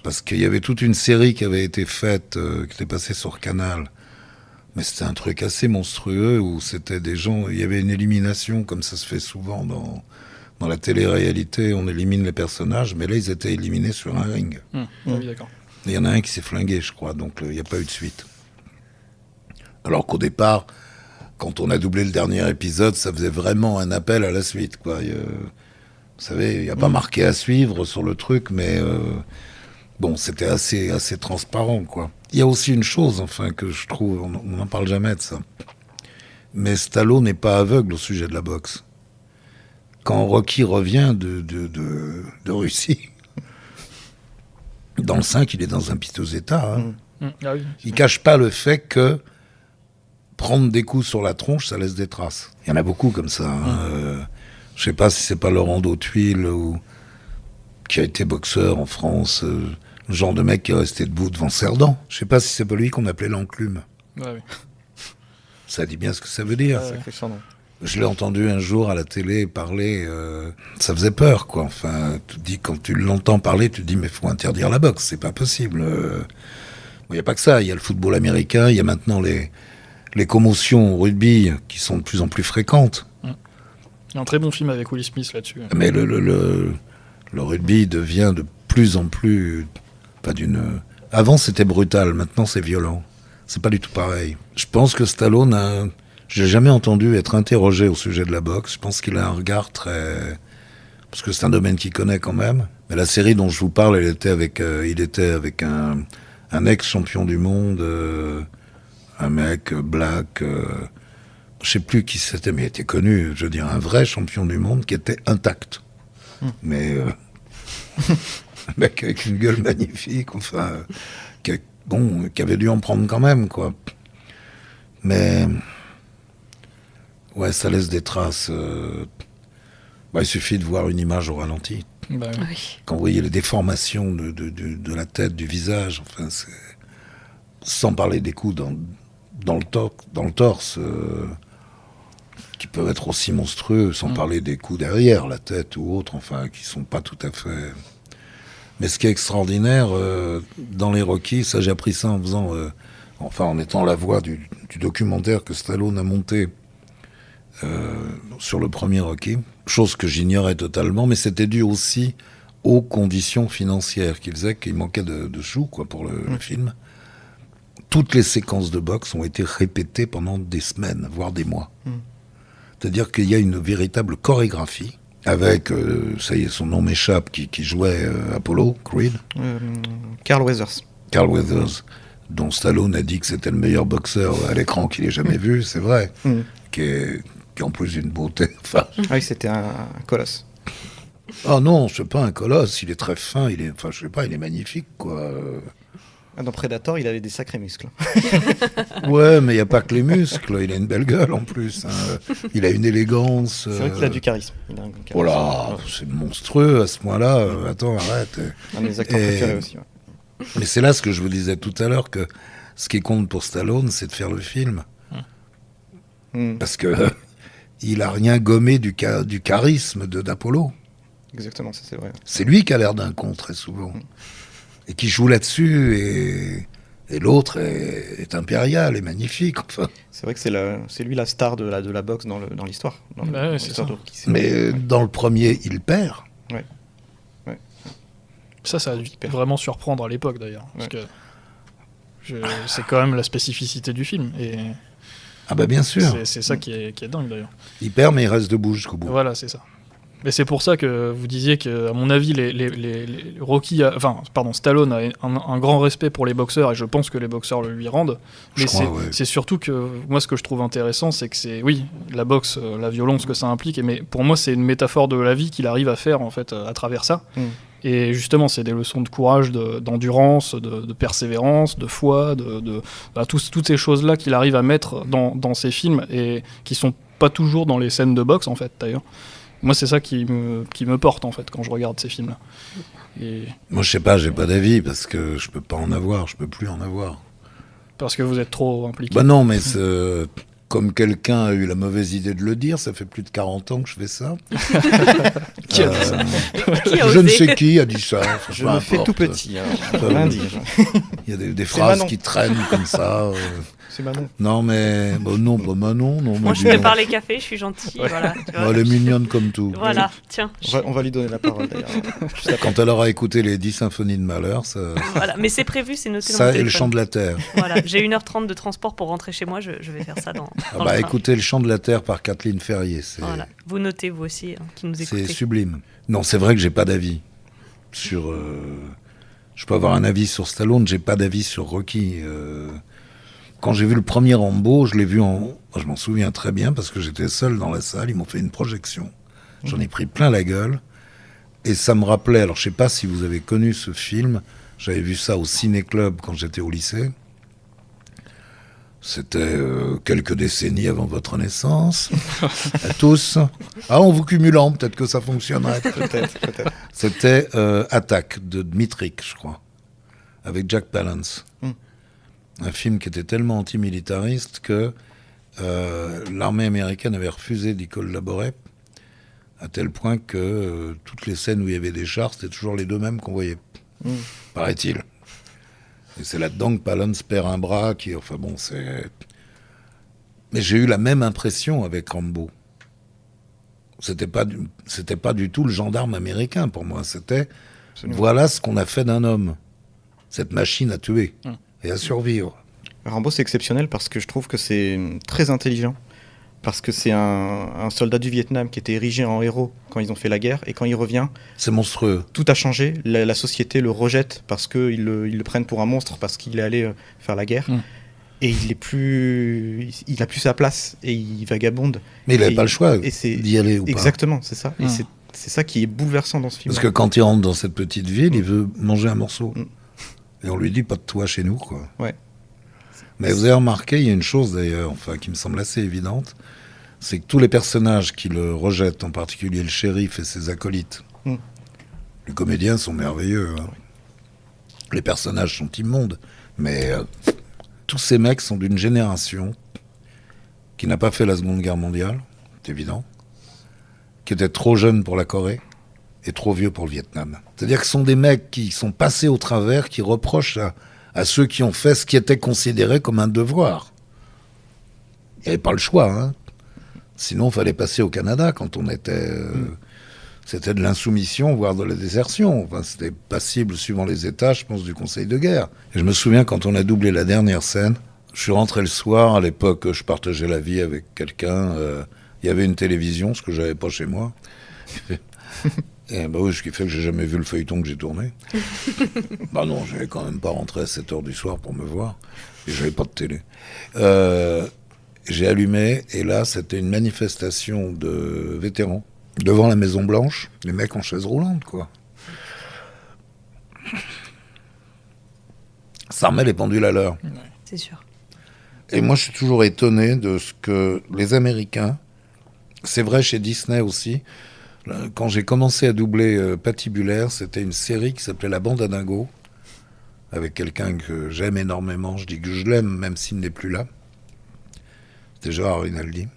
Parce qu'il y avait toute une série qui avait été faite, qui était passée sur Canal. Mais c'était un truc assez monstrueux où c'était des gens... Il y avait une élimination, comme ça se fait souvent dans la télé-réalité, on élimine les personnages, mais là, ils étaient éliminés sur un ring. Oui, d'accord. Il y en a un qui s'est flingué, je crois, donc il n'y a pas eu de suite. Alors qu'au départ, quand on a doublé le dernier épisode, ça faisait vraiment un appel à la suite, quoi. Vous savez, il n'y a pas marqué à suivre sur le truc, mais c'était assez transparent, quoi. Il y a aussi une chose, enfin, que je trouve, on n'en parle jamais de ça, mais Stallone n'est pas aveugle au sujet de la boxe. Quand Rocky revient de Russie, dans le 5, il est dans un piteux état. Hein. Ah oui, il cache pas le fait que prendre des coups sur la tronche, ça laisse des traces. Il y en a beaucoup comme ça. Hein. Je sais pas si c'est pas Laurent Dautuil qui a été boxeur en France, le genre de mec qui est resté debout devant Cerdan. Je sais pas si c'est pas lui qu'on appelait l'enclume. Ouais, oui. Ça dit bien ce que ça veut dire. Je l'ai entendu un jour à la télé parler, ça faisait peur, quoi. Enfin, tu te dis, quand tu l'entends parler, tu te dis, mais faut interdire la boxe, c'est pas possible. Il n'y a pas que ça, il y a le football américain, il y a maintenant les commotions au rugby qui sont de plus en plus fréquentes. Il y a un très bon film avec Will Smith là-dessus. Mais le rugby devient de plus en plus... Avant, c'était brutal, maintenant, c'est violent. C'est pas du tout pareil. Je pense que Stallone j'ai jamais entendu être interrogé au sujet de la boxe. Je pense qu'il a un regard très... Parce que c'est un domaine qu'il connaît quand même. Mais la série dont je vous parle, il était avec un ex-champion du monde, un mec black, je sais plus qui c'était, mais il était connu, je veux dire, un vrai champion du monde qui était intact. Mais un mec avec une gueule magnifique, enfin, qui avait dû en prendre quand même, quoi. Mais... Ouais, ça laisse des traces. Il suffit de voir une image au ralenti. Bah oui. Oui. Quand vous voyez les déformations de la tête, du visage, enfin, sans parler des coups dans le torse, qui peuvent être aussi monstrueux, sans parler des coups derrière la tête ou autres, enfin, qui sont pas tout à fait... Mais ce qui est extraordinaire dans les Rocky, ça j'ai appris ça en faisant... en étant la voix du documentaire que Stallone a monté sur le premier Rocky, chose que j'ignorais totalement, mais c'était dû aussi aux conditions financières qui faisaient qu'il manquait de sous, quoi, pour le film. toutes les séquences de boxe ont été répétées pendant des semaines, voire des mois. C'est-à-dire qu'il y a une véritable chorégraphie avec, ça y est, son nom m'échappe, qui jouait Apollo Creed. Carl Weathers. Carl Weathers, dont Stallone a dit que c'était le meilleur boxeur à l'écran qu'il ait jamais vu, c'est vrai, qui est en plus une beauté. Enfin... Ah oui, c'était un colosse. Ah non, c'est pas un colosse, il est très fin, il est magnifique, quoi. Dans Predator, il avait des sacrés muscles. Ouais, mais il n'y a pas que les muscles, il a une belle gueule en plus. Hein. Il a une élégance. C'est vrai qu'il a du charisme. Oh là, c'est monstrueux à ce point-là. Attends, arrête. Un de mes acteurs préférés aussi. Ouais. Mais c'est là ce que je vous disais tout à l'heure, que ce qui compte pour Stallone, c'est de faire le film. Parce que il a rien gommé du charisme d'Apollo. Exactement, ça c'est vrai. C'est lui qui a l'air d'un con très souvent. Et qui joue là-dessus, et l'autre est impérial et magnifique. Enfin. C'est vrai que c'est lui la star de la boxe dans l'histoire. C'est ça. Mais dans le premier, il perd. Ouais. Ça a dû vraiment surprendre à l'époque d'ailleurs. Parce que c'est quand même la spécificité du film. Et ah bah bien sûr. C'est ça qui est dingue d'ailleurs. Il perd, mais il reste debout jusqu'au bout. Voilà, c'est ça. Mais c'est pour ça que vous disiez que, à mon avis, les Rocky, Stallone a un grand respect pour les boxeurs, et je pense que les boxeurs le lui rendent. Mais c'est surtout que moi, ce que je trouve intéressant, c'est que la boxe, la violence que ça implique, mais pour moi, c'est une métaphore de la vie qu'il arrive à faire en fait à travers ça. Et justement, c'est des leçons de courage, d'endurance, de persévérance, de foi, toutes ces choses-là qu'il arrive à mettre dans ses films et qui sont pas toujours dans les scènes de boxe en fait, d'ailleurs. Moi, c'est ça qui me porte, en fait, quand je regarde ces films-là. Moi, je sais pas, j'ai pas d'avis, parce que je peux pas en avoir, je peux plus en avoir. Parce que vous êtes trop impliqué. Bah non, mais comme quelqu'un a eu la mauvaise idée de le dire, ça fait plus de 40 ans que je fais ça. Qui a dit ça? Je ne sais qui a dit ça. Je me fais tout petit, rien dire. Il y a des phrases qui traînent comme ça. C'est Manon. Non, mais non, pas Manon. Non, moi, je prépare les cafés, je suis gentille. Voilà, elle est mignonne comme tout. Voilà, tiens. On va lui donner la parole d'ailleurs. Quand elle aura écouté les 10 symphonies de Mahler, ça. Voilà, mais c'est prévu, c'est noté. Ça et le chant de la terre. Voilà, j'ai 1h30 de transport pour rentrer chez moi, je vais faire ça dans. Écoutez le chant de la terre par Kathleen Ferrier. Voilà, vous notez vous aussi, qui nous écoutez. C'est sublime. Non, c'est vrai que j'ai pas d'avis sur. Je peux avoir un avis sur Stallone, j'ai pas d'avis sur Rocky. Quand j'ai vu le premier Rambo, je l'ai vu je m'en souviens très bien parce que j'étais seul dans la salle, ils m'ont fait une projection. J'en ai pris plein la gueule. Et ça me rappelait, alors je sais pas si vous avez connu ce film, j'avais vu ça au Ciné-Club quand j'étais au lycée. C'était quelques décennies avant votre naissance. À tous. Ah, en vous cumulant, peut-être que ça fonctionnerait. Peut-être. C'était Attaque de Dmitrik, je crois, avec Jack Palance. Un film qui était tellement antimilitariste que l'armée américaine avait refusé d'y collaborer, à tel point que toutes les scènes où il y avait des chars, c'était toujours les deux mêmes qu'on voyait, paraît-il. Et c'est là-dedans que Palance perd un bras, Mais j'ai eu la même impression avec Rambo. C'était pas du tout le gendarme américain pour moi, c'était voilà ce qu'on a fait d'un homme. Cette machine à tuer. Et à survivre. Rambo, c'est exceptionnel parce que je trouve que c'est très intelligent. Parce que c'est un soldat du Vietnam qui était érigé en héros quand ils ont fait la guerre. Et quand il revient... C'est monstrueux. Tout a changé. La société le rejette parce qu'ils le prennent pour un monstre parce qu'il est allé faire la guerre. Et il a plus sa place. Et il vagabonde. Mais il n'avait pas le choix d'y aller ou pas. Exactement, c'est ça. Et c'est ça qui est bouleversant dans ce film. Parce que quand il rentre dans cette petite ville, il veut manger un morceau. Et on lui dit pas de toi chez nous, quoi. Ouais. Mais vous avez remarqué, il y a une chose d'ailleurs, qui me semble assez évidente, c'est que tous les personnages qui le rejettent, en particulier le shérif et ses acolytes, les comédiens sont merveilleux. Hein. Les personnages sont immondes, mais tous ces mecs sont d'une génération qui n'a pas fait la Seconde Guerre mondiale, c'est évident, qui était trop jeune pour la Corée, et trop vieux pour le Vietnam. C'est-à-dire que ce sont des mecs qui sont passés au travers, qui reprochent à ceux qui ont fait ce qui était considéré comme un devoir. Il n'y avait pas le choix, hein. Sinon, il fallait passer au Canada quand on était c'était de l'insoumission, voire de la désertion. Enfin, c'était passible, suivant les états, je pense, du conseil de guerre. Et je me souviens, quand on a doublé la dernière scène, je suis rentré le soir, à l'époque, je partageais la vie avec quelqu'un, il y avait une télévision, ce que j'avais pas chez moi. Et bah oui, ce qui fait que j'ai jamais vu le feuilleton que j'ai tourné. Bah non, j'allais quand même pas rentrer à 7h du soir pour me voir. Et j'avais pas de télé. J'ai allumé, et là, c'était une manifestation de vétérans devant la Maison Blanche, les mecs en chaise roulante, quoi. Ça remet les pendules à l'heure. Ouais, c'est sûr. Et moi, je suis toujours étonné de ce que les Américains, c'est vrai chez Disney aussi, quand j'ai commencé à doubler Patibulaire, c'était une série qui s'appelait La Bande à Dingo, avec quelqu'un que j'aime énormément, je dis que je l'aime même s'il n'est plus là. C'était Gérard Rinaldi.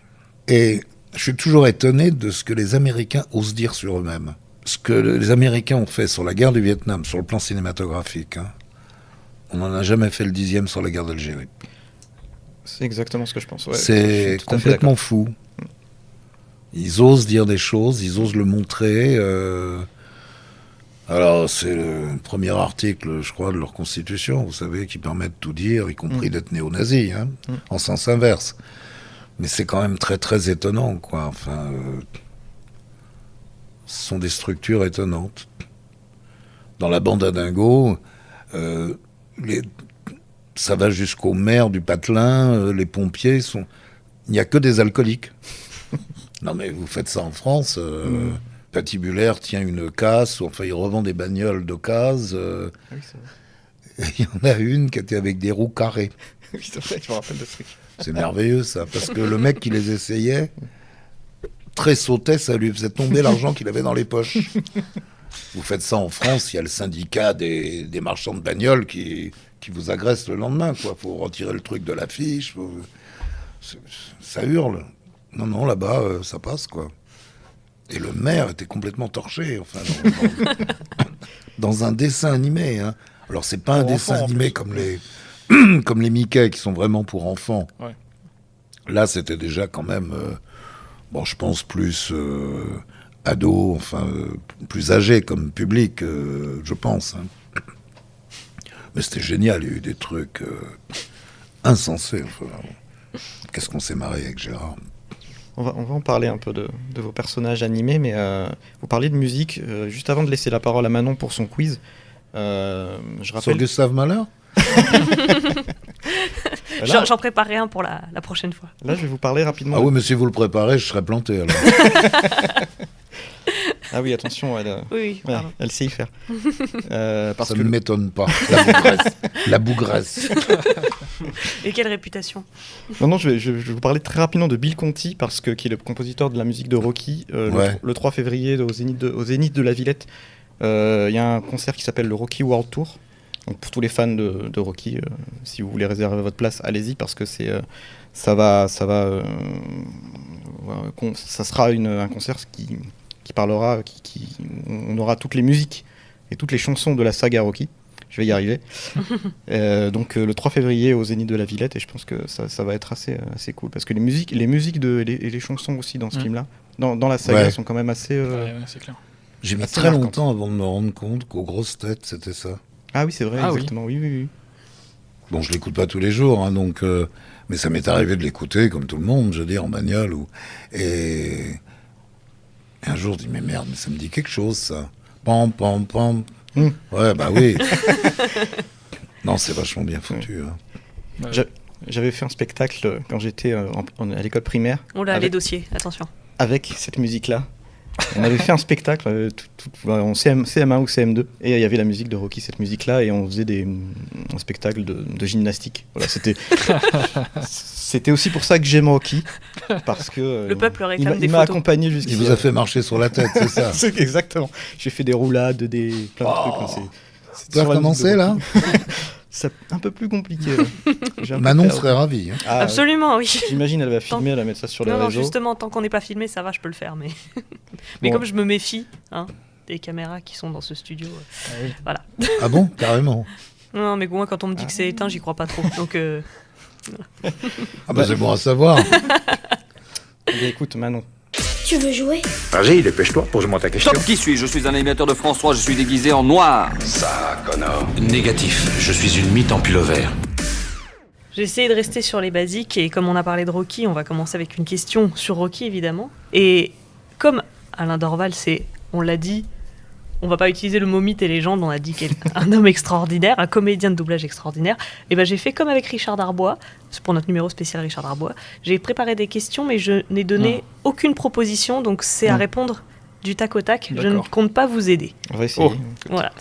Et je suis toujours étonné de ce que les Américains osent dire sur eux-mêmes. Ce que les Américains ont fait sur la guerre du Vietnam, sur le plan cinématographique, hein, on n'en a jamais fait le 10e sur la guerre d'Algérie. C'est exactement ce que je pense. Ouais, c'est complètement fou. Ils osent dire des choses, ils osent le montrer. Alors, c'est le premier article, je crois, de leur constitution, vous savez, qui permet de tout dire, y compris d'être néo-nazi, hein, en sens inverse. Mais c'est quand même très, très étonnant, quoi. Enfin, ce sont des structures étonnantes. Dans la bande à Dingo, ça va jusqu'au maire du Patelin, les pompiers sont... Il n'y a que des alcooliques. Non mais vous faites ça en France, Patibulaire tient une casse, enfin il revend des bagnoles d'occasion. Oui, il y en a une qui était avec des roues carrées. Oui, c'est vrai, je me rappelle de ce truc. C'est merveilleux ça, parce que le mec qui les essayait, très sautait, ça lui faisait tomber l'argent qu'il avait dans les poches. Vous faites ça en France, il y a le syndicat des marchands de bagnoles qui vous agresse le lendemain, quoi. Faut retirer le truc de l'affiche, ça hurle. Non, là-bas, ça passe, quoi. Et le maire était complètement torché, enfin, dans un dessin animé, hein. Alors, c'est pas un dessin animé comme les Mickey, qui sont vraiment pour enfants. Ouais. Là, c'était déjà quand même, je pense, plus ado, enfin, plus âgé comme public, je pense, hein. Mais c'était génial, il y a eu des trucs insensés. Enfin, qu'est-ce qu'on s'est marré avec Gérard. On va en parler un peu de vos personnages animés, mais vous parliez de musique. Juste avant de laisser la parole à Manon pour son quiz, je rappelle... Sur Gustave Mahler. J'en préparerai un pour la prochaine fois. Là, je vais vous parler rapidement... Ah oui, mais si vous le préparez, je serai planté, alors. Ah oui, attention, elle sait y faire. Ça ne m'étonne pas, la bougresse. Et quelle réputation. Non, je vais vous parler très rapidement de Bill Conti, qui est le compositeur de la musique de Rocky. Le 3 février, au Zénith de la Villette, il y a un concert qui s'appelle le Rocky World Tour. Donc pour tous les fans de Rocky, si vous voulez réserver votre place, allez-y, parce que ça sera un concert qui parlera, on aura toutes les musiques et toutes les chansons de la saga Rocky. Je vais y arriver. Donc le 3 février au Zénith de la Villette, et je pense que ça va être assez cool, parce que les musiques et les chansons aussi dans ce film-là, dans la saga, sont quand même assez... c'est clair. J'ai mis très longtemps avant de me rendre compte qu'aux grosses têtes, c'était ça. Ah oui, c'est vrai, exactement. Oui. Bon, je l'écoute pas tous les jours, hein, donc, mais ça m'est arrivé de l'écouter, comme tout le monde, je veux dire, en bagnole. Et un jour, je dis, mais merde, mais ça me dit quelque chose, ça. Pam, pam, pam. Ouais, bah oui. Non, c'est vachement bien foutu. Hein. J'avais fait un spectacle quand j'étais à l'école primaire. On l'a, les dossiers, attention. Avec cette musique-là. On avait fait un spectacle en CM1 ou CM2, et il y avait la musique de Rocky, cette musique-là, et on faisait un spectacle de gymnastique. Voilà, c'était aussi pour ça que j'aime Rocky, parce que le peuple réclame des il m'a accompagné jusqu'ici. Il vous a fait marcher sur la tête, c'est ça. C'est exactement. J'ai fait des roulades, plein de trucs. Tu as commencé là. C'est un peu plus compliqué. Manon serait ravie. Hein. Absolument, oui. J'imagine elle va filmer, elle va mettre ça sur les réseaux. Non, justement, tant qu'on n'est pas filmé, ça va, je peux le faire. Mais comme je me méfie des caméras qui sont dans ce studio, voilà. Ah bon, carrément. Non, mais moi, quand on me dit que c'est éteint, j'y crois pas trop. Donc, Ah bah c'est bon à savoir. Écoute, Manon, Tu veux jouer? Vas-y, dépêche-toi, pose-moi ta question. Stop, qui suis-je? Je suis un animateur de France 3, je suis déguisé en noir. Ça, Connor. Négatif, je suis une mythe en pull-over. J'ai essayé de rester sur les basiques et comme on a parlé de Rocky, on va commencer avec une question sur Rocky évidemment. Et comme Alain Dorval, on l'a dit, on va pas utiliser le mot mythe et légende, on a dit qu'un homme extraordinaire, un comédien de doublage extraordinaire. Et ben j'ai fait comme avec Richard Darbois, c'est pour notre numéro spécial Richard Darbois. J'ai préparé des questions mais je n'ai donné aucune proposition, donc c'est à répondre du tac au tac. D'accord. Je ne compte pas vous aider. On va essayer. Voilà.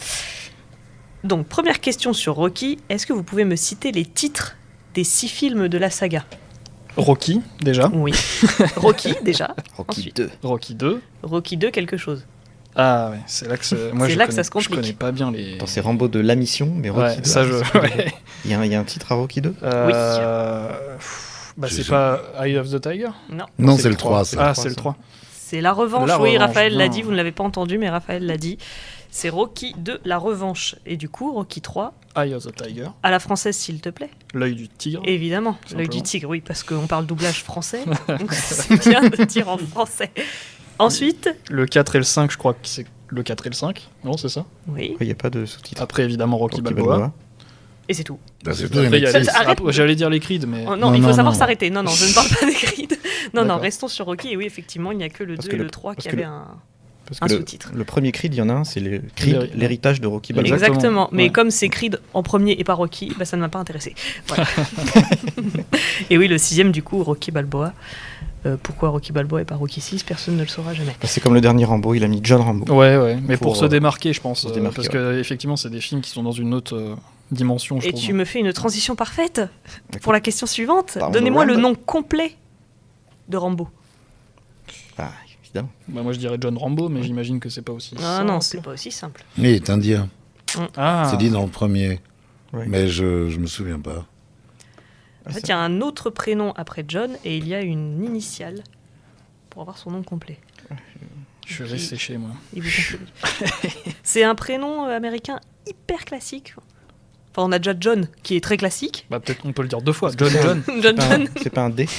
Donc première question sur Rocky, est-ce que vous pouvez me citer les titres des 6 films de la saga? Rocky, déjà. Oui. Rocky, déjà. Rocky Ensuite. 2. Rocky 2. Rocky 2, quelque chose. Ah ouais, c'est là que moi, je là que ça se complique. Je connais pas bien les... Attends, c'est Rambo de la mission, mais Rocky Ouais, 2. ça ouais. Il y a un titre à Rocky 2 Bah c'est pas Eye of the Tiger? Non, c'est le 3. Ah, c'est le 3. C'est La Revanche, La oui, Revanche, Raphaël l'a non. dit, vous ne l'avez pas entendu, mais Raphaël l'a dit. C'est Rocky 2, La Revanche. Et du coup, Rocky 3, Eye of the Tiger. à la française, s'il te plaît. L'œil du tigre. Évidemment, l'œil Simplement. du tigre, oui, parce qu'on parle doublage français, donc c'est bien de dire en français. Ensuite, Le 4 et le 5, je crois que c'est le 4 et le 5. Non, c'est ça? oui, Il n'y a pas de sous-titre. Après, évidemment, Rocky Balboa. et c'est tout. Bah, c'est tout. Après, il y a Ça, les- arrête. après, j'allais dire les Creed, mais... Oh, Non, il faut non, savoir non. s'arrêter. Non, je ne parle pas des Creed. Non, D'accord. restons sur Rocky. Et oui, effectivement, il n'y a que le Parce 2 que et le- le 3 parce qui que avaient le- un Parce un que sous-titre. le premier Creed, il y en a un, c'est le Creed, l'héritage de Rocky Balboa. Exactement. Mais ouais. comme c'est Creed en premier et pas Rocky, bah, ça ne m'a pas intéressé. Voilà. Et oui, le 6e, du coup, Rocky Balboa. Pourquoi Rocky Balboa et pas Rocky 6, personne ne le saura jamais. C'est comme le dernier Rambo, il a mis John Rambo. Ouais, mais pour Pour, se démarquer, je pense. pour se démarquer, parce que effectivement, c'est des films qui sont dans une autre dimension, je Et trouve. tu me fais une transition parfaite pour la question suivante. Parlons de Donnez-moi le Rambo. nom complet de Rambo. Ah, évidemment. Bah, moi, je dirais John Rambo, mais j'imagine que c'est pas aussi Ah simple. non, c'est pas aussi simple. Il est indien. Ah, C'est dit dans le premier. Ouais. Mais je me souviens pas. En fait, il y a un autre prénom après John et il y a une initiale pour avoir son nom complet. je vais sécher, moi. Il vous confie. C'est un prénom américain hyper classique. Enfin, on a déjà John qui est très classique. Bah, peut-être qu'on peut le dire 2 fois. John. John. C'est pas un D.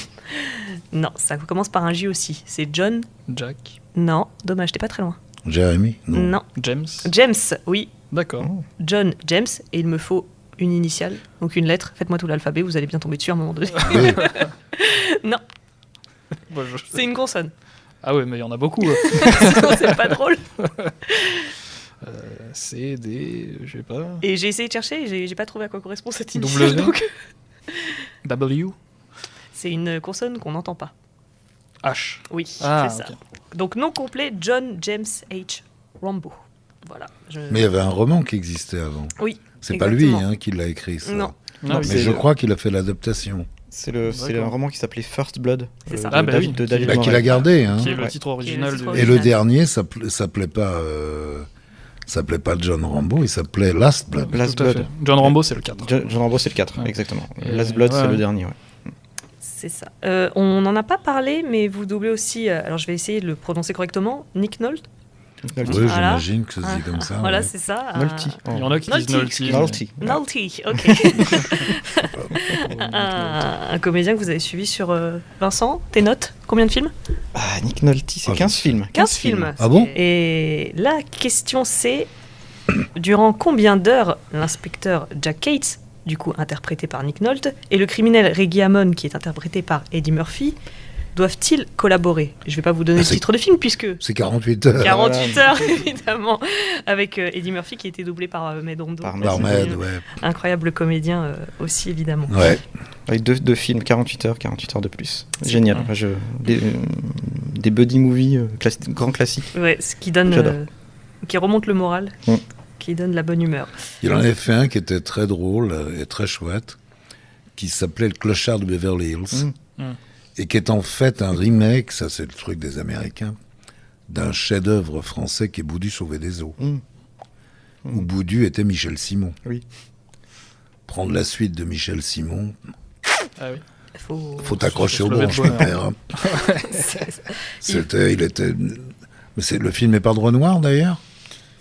Non, ça commence par un J aussi. C'est John. Jack. Non, dommage, t'es pas très loin. Jeremy? Non. Non. James. James, oui. D'accord. John James. Et il me faut une initiale, donc une lettre. Faites-moi tout l'alphabet, vous allez bien tomber dessus à un moment donné. Oui. Non, Bah, c'est une consonne. Ah ouais, mais il y en a beaucoup. Sinon, c'est pas drôle. C'est des... je sais pas... Et j'ai essayé de chercher et j'ai pas trouvé à quoi correspond cette W. initiale. Donc... W. C'est une consonne qu'on n'entend pas. H. Oui, Ah, c'est ça. ok. Donc nom complet, John James H. Rambo. Voilà. Mais il y avait un roman qui existait avant. Oui. C'est pas lui exactement. qui l'a écrit, ça. Non. Ah, oui, Mais je crois qu'il a fait l'adaptation. C'est D'accord. un roman qui s'appelait First Blood. C'est ça. De Ah, bah David, oui. de David Bah, qu'il a Morel. gardé. Hein. qui est le Ouais. titre original. Qui est le de- titre Et le original. dernier s'appelait pas John Rambo, il s'appelait Last Blood. Last Tout à Blood. fait. John Rambo, c'est le 4. John Rambo, c'est le 4, Ouais. exactement. Et Last Blood, ouais. c'est le dernier, ouais. C'est ça. On n'en a pas parlé, mais vous doublez aussi. Alors je vais essayer de le prononcer correctement. Nick Nolte. Oui, Voilà. j'imagine que ça se dit comme ça. Voilà, ouais. c'est ça. Nolty. Il y en a qui disent Nolty. Nolty. Nolty. Nolty, ok. un comédien que vous avez suivi sur Vincent, tes notes? Combien de films? Ah, Nick Nolte, c'est 15 films. 15 films. Ah bon? Et la question c'est, durant combien d'heures l'inspecteur Jack Cates, du coup interprété par Nick Nolte, et le criminel Reggie Hammond, qui est interprété par Eddie Murphy, doivent-ils collaborer? Je ne vais pas vous donner le titre de film, puisque... C'est 48 heures. 48 heures, évidemment, avec Eddie Murphy, qui était doublé par Med Rondo. Par Par Med, ouais. Incroyable comédien aussi, évidemment. Ouais. Avec deux films, 48 heures de plus. Génial. Enfin, des buddy movies, grand classiques. Ouais, ce qui donne... J'adore. qui remonte le moral, Mm. qui donne la bonne humeur. Il en avait fait un qui était très drôle et très chouette, qui s'appelait Le Clochard de Beverly Hills, et qui est en fait un remake, ça c'est le truc des Américains, d'un chef-d'œuvre français qui est Boudu sauvé des eaux. Où Boudu était Michel Simon. Oui. Prendre la suite de Michel Simon, Ah oui. faut t'accrocher aux se lever de branches, bonheur. mon père. hein. Il était... Mais le film n'est pas de Renoir d'ailleurs,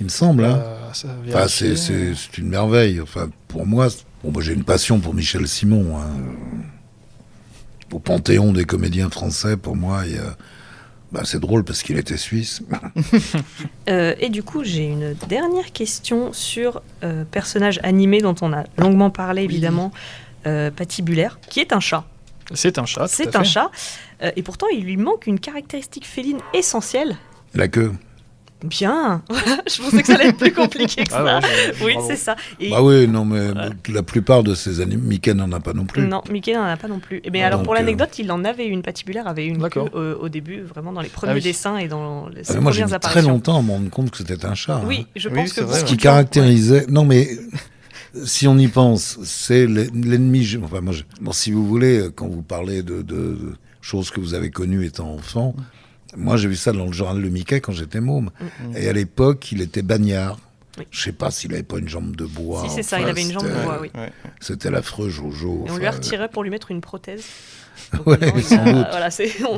il me semble. Hein. Ça Enfin, vérifie. c'est une merveille. Enfin, pour moi, moi j'ai une passion pour Michel Simon. Hein. Au panthéon des comédiens français, pour moi, il y a Bah, c'est drôle parce qu'il était suisse. Et du coup, j'ai une dernière question sur personnage animé dont on a longuement parlé, évidemment, Patibulaire, qui est un chat. C'est un chat, tout C'est à un fait. chat, et pourtant il lui manque une caractéristique féline essentielle. La queue. Bien, je pensais que ça allait être plus compliqué que ça. Ah ouais, Oui, bravo. c'est ça. Et Bah oui, non, mais la plupart de ces animaux, Mickey n'en a pas non plus. non, Mickey n'en a pas non plus. Et bien Ah, alors donc, pour l'anecdote, il en avait une. Patibulaire avait une D'accord. queue, au début, vraiment dans les premiers oui. dessins et dans les Moi, j'ai premières mis apparitions. très longtemps à me rendre compte que c'était un chat. Oui, hein. je Oui, pense c'est que vrai, Ce ouais. qui caractérisait... Non, mais si on y pense, c'est l'ennemi... Enfin, moi, bon, si vous voulez, quand vous parlez de choses que vous avez connues étant enfant, moi, j'ai vu ça dans le journal de Mickey quand j'étais môme. Et à l'époque, il était bagnard. Oui. Je sais pas s'il avait pas une jambe de bois. Si, c'est ça, Enfin, il avait une jambe de c'était- bois, oui. Ouais. C'était l'affreux Jojo. Et on lui a retiré pour lui mettre une prothèse. Donc Ouais, maintenant, sans doute. Voilà,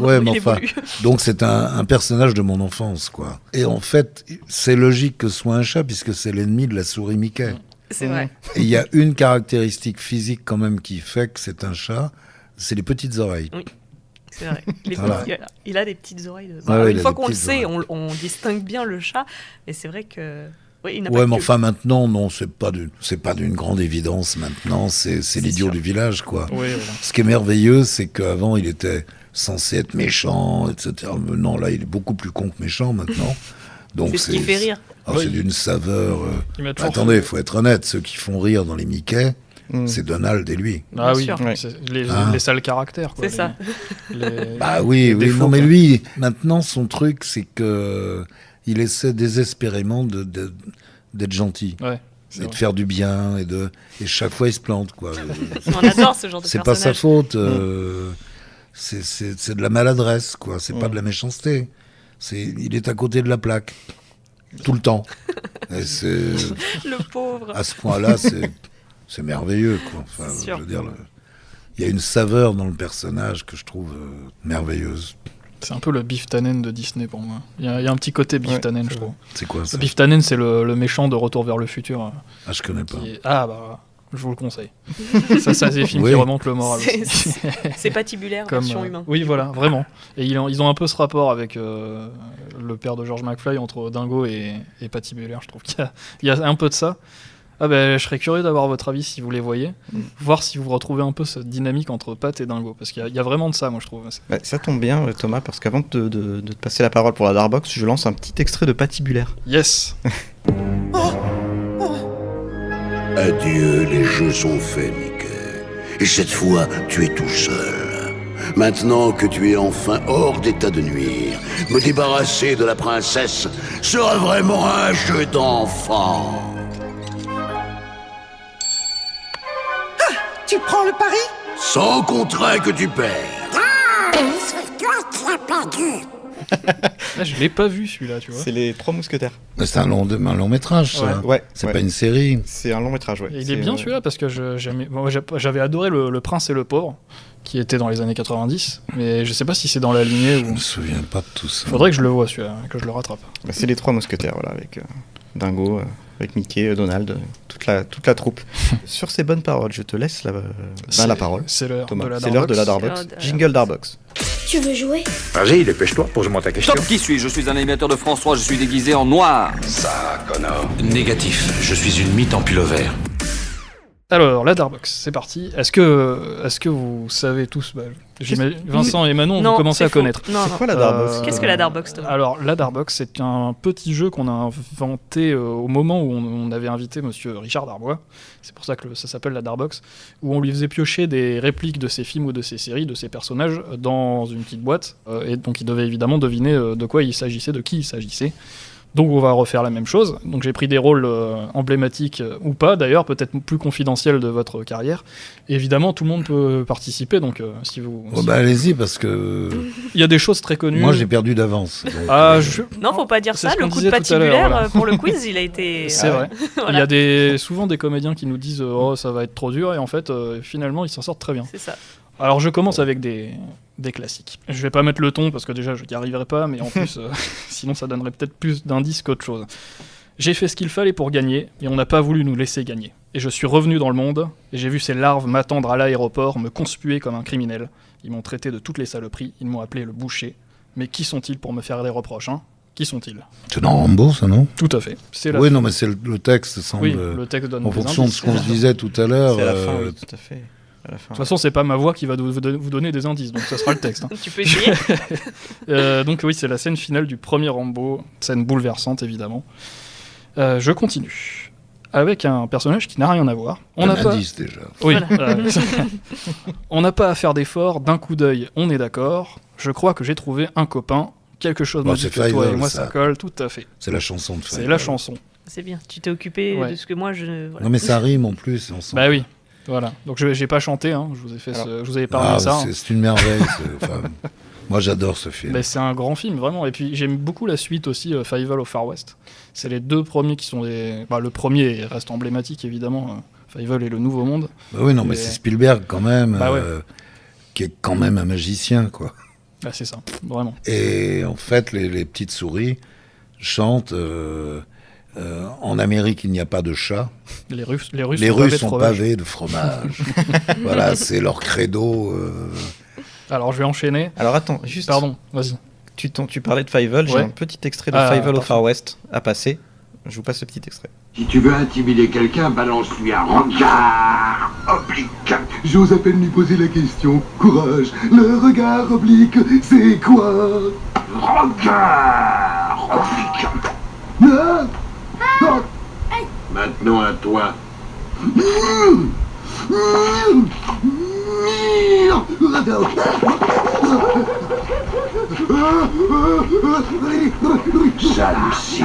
Ouais, il mais enfin, évolue. donc c'est un personnage de mon enfance, quoi. Et en fait, c'est logique que ce soit un chat, puisque c'est l'ennemi de la souris Mickey. C'est vrai. Et il y a une caractéristique physique quand même qui fait que c'est un chat, c'est les petites oreilles. C'est vrai. Voilà. Il a des petites oreilles. De... Ah ouais, il une a fois des qu'on le petites sait, oreilles. on distingue bien le chat. Et c'est vrai que. Oui, il n'a Ouais, pas mais que- enfin maintenant, non, c'est pas d'une grande évidence maintenant, c'est l'idiot sûr. du village, quoi. Oui, voilà. Ce qui est merveilleux, c'est qu'avant, il était censé être méchant, etc. Mais non, là, il est beaucoup plus con que méchant maintenant. Donc C'est ce qui fait rire. C'est d'une saveur... Il m'a toujours Attendez, il faut être honnête, ceux qui font rire dans les Mickey, Mm. c'est Donald et lui. Ah Bien oui, sûr. Ouais. c'est les Ah. sales caractères. Quoi, C'est ça. Bah oui, les oui, défauts, non mais quoi. lui, maintenant, son truc, c'est que il essaie désespérément d'être gentil. Ouais, c'est Et de vrai. faire du bien, et chaque fois, il se plante, quoi. On adore ce genre de C'est pas sa personnage. faute. C'est de la maladresse, quoi. C'est pas de la méchanceté. Il est à côté de la plaque. Tout le temps. Et Le pauvre. à ce point-là, c'est merveilleux, quoi. Enfin, C'est sûr. je veux dire, il y a une saveur dans le personnage que je trouve merveilleuse. C'est un peu le Biff Tannen de Disney pour moi. Il y a un petit côté Biff Ouais, Tannen, c'est je trouve. C'est quoi ça? Biff Tannen, c'est le méchant de Retour vers le futur. Ah, je connais pas. Ah bah, je vous le conseille. ça c'est des films Oui. qui remontent le moral C'est- aussi. C'est patibulaire, Comme, version humain. Oui, voilà, vraiment. Et ils ont un peu ce rapport avec le père de George McFly entre Dingo et Patibulaire. Je trouve qu'il y a un peu de ça. Ah ben, je serais curieux d'avoir votre avis si vous les voyez, voir si vous retrouvez un peu cette dynamique entre Pat et Dingo, parce qu'il y a vraiment de ça, moi je trouve. Bah, ça tombe bien, Thomas, parce qu'avant de te passer la parole pour la Darbox, je lance un petit extrait de Patibulaire. Yes. Adieu, les jeux sont faits, Mickey. Et cette fois, tu es tout seul. Maintenant que tu es enfin hors d'état de nuire, me débarrasser de la princesse sera vraiment un jeu d'enfant. Tu prends le pari? Sans contrat que tu perds. Là, je l'ai pas vu celui-là, tu vois. C'est les Trois Mousquetaires. Mais c'est un long métrage, ça. Ouais, C'est ouais. pas une série. C'est un long métrage, ouais. Et il C'est, est bien celui-là parce que j'avais adoré le Prince et le Pauvre, qui était dans les années 90, mais je sais pas si c'est dans la lignée Je ou. me souviens pas de tout ça. Faudrait que je le voie celui-là, que je le rattrape. Bah, c'est les Trois Mousquetaires, voilà, avec Dingo, avec Mickey, Donald, toute la troupe. Sur ces bonnes paroles, je te laisse la parole. C'est l'heure Thomas, de la c'est l'heure de la Darbox. Darbox. C'est l'heure de la Jingle Darbox. Tu veux jouer? Vas-y, dépêche-toi, pose-moi ta question. Stop, qui suis-je? Je suis un animateur de France 3, je suis déguisé en noir. Ça, Connor. Négatif, je suis une mythe en pullover. Alors, la Darbox, c'est parti. Est-ce que vous savez tous, Vincent et Manon, Non, vous commencez c'est à faux. connaître. Non, C'est non. quoi la Darbox Qu'est-ce que la Darbox, Thomas? Alors, la Darbox, c'est un petit jeu qu'on a inventé au moment où on avait invité monsieur Richard Darbois. C'est pour ça que ça s'appelle la Darbox, où on lui faisait piocher des répliques de ses films ou de ses séries, de ses personnages, dans une petite boîte. Et donc, il devait évidemment deviner de quoi il s'agissait, de qui il s'agissait. Donc on va refaire la même chose. Donc j'ai pris des rôles emblématiques ou pas d'ailleurs, peut-être plus confidentiels de votre carrière. Et évidemment, tout le monde peut participer. Donc si vous, Oh, bah allez-y, parce que il y a des choses très connues. moi j'ai perdu d'avance. donc, Ah, Non, faut pas dire C'est ça. ce Le qu'on coup de disait tout à l'heure, patibulaire, voilà. pour le quiz, il a été. C'est vrai. Voilà. Il y a souvent des comédiens qui nous disent oh ça va être trop dur et en fait finalement ils s'en sortent très bien. C'est ça. Alors je commence avec des classiques. Je vais pas mettre le ton parce que déjà je n'y arriverai pas, mais en plus sinon ça donnerait peut-être plus d'indices qu'autre chose. J'ai fait ce qu'il fallait pour gagner, et on n'a pas voulu nous laisser gagner. Et je suis revenu dans le monde, et j'ai vu ces larves m'attendre à l'aéroport, me conspuer comme un criminel. Ils m'ont traité de toutes les saloperies, ils m'ont appelé le boucher. Mais qui sont-ils pour me faire des reproches, hein? Qui sont-ils? C'est dans Rambo, ça, non? Tout à fait. C'est Oui, non, mais c'est le texte semble. Oui, le texte donne en des fonction indices. de ce qu'on se disait tout à l'heure. C'est à la fin, oui, tout à fait. À la fin. De toute façon, c'est pas ma voix qui va vous donner des indices, donc ça sera le texte. Hein. Tu peux essayer. Donc oui, c'est la scène finale du premier Rambo, scène bouleversante évidemment. Je continue avec un personnage qui n'a rien à voir. On n'a pas. Indice déjà. Oui. On n'a pas à faire d'efforts. D'un coup d'œil, on est d'accord. Je crois que j'ai trouvé un copain. Quelque chose me dit que toi et moi ça colle, tout à fait. C'est la chanson de Fievel. C'est la chanson. C'est bien. Tu t'es occupé de ce que moi je. Voilà. Non mais ça rime en plus. Bah oui. Voilà. Donc j'ai pas chanté. Hein. Je vous avais parlé de ça. C'est une merveille. Moi j'adore ce film. Bah, c'est un grand film vraiment. Et puis j'aime beaucoup la suite aussi, Fievel au Far West. C'est les deux premiers qui sont des. Bah, le premier reste emblématique évidemment. Fievel et le Nouveau Monde. Bah oui, non, mais c'est Spielberg quand même, bah ouais. qui est quand même un magicien, quoi. Ah, c'est ça, vraiment. Et en fait, les petites souris chantent. En Amérique, il n'y a pas de chat. Les Russes sont pavés de fromage. Voilà, c'est leur credo. Alors, je vais enchaîner. Alors, attends, juste. Pardon, vas-y. Tu parlais de Fievel, j'ai un petit extrait de Fievel au Far West à passer. Je vous passe ce petit extrait. Si tu veux intimider quelqu'un, balance-lui un regard oblique. J'ose à peine lui poser la question. Courage, le regard oblique, c'est quoi? Regard oblique. Maintenant à toi. Jalousie.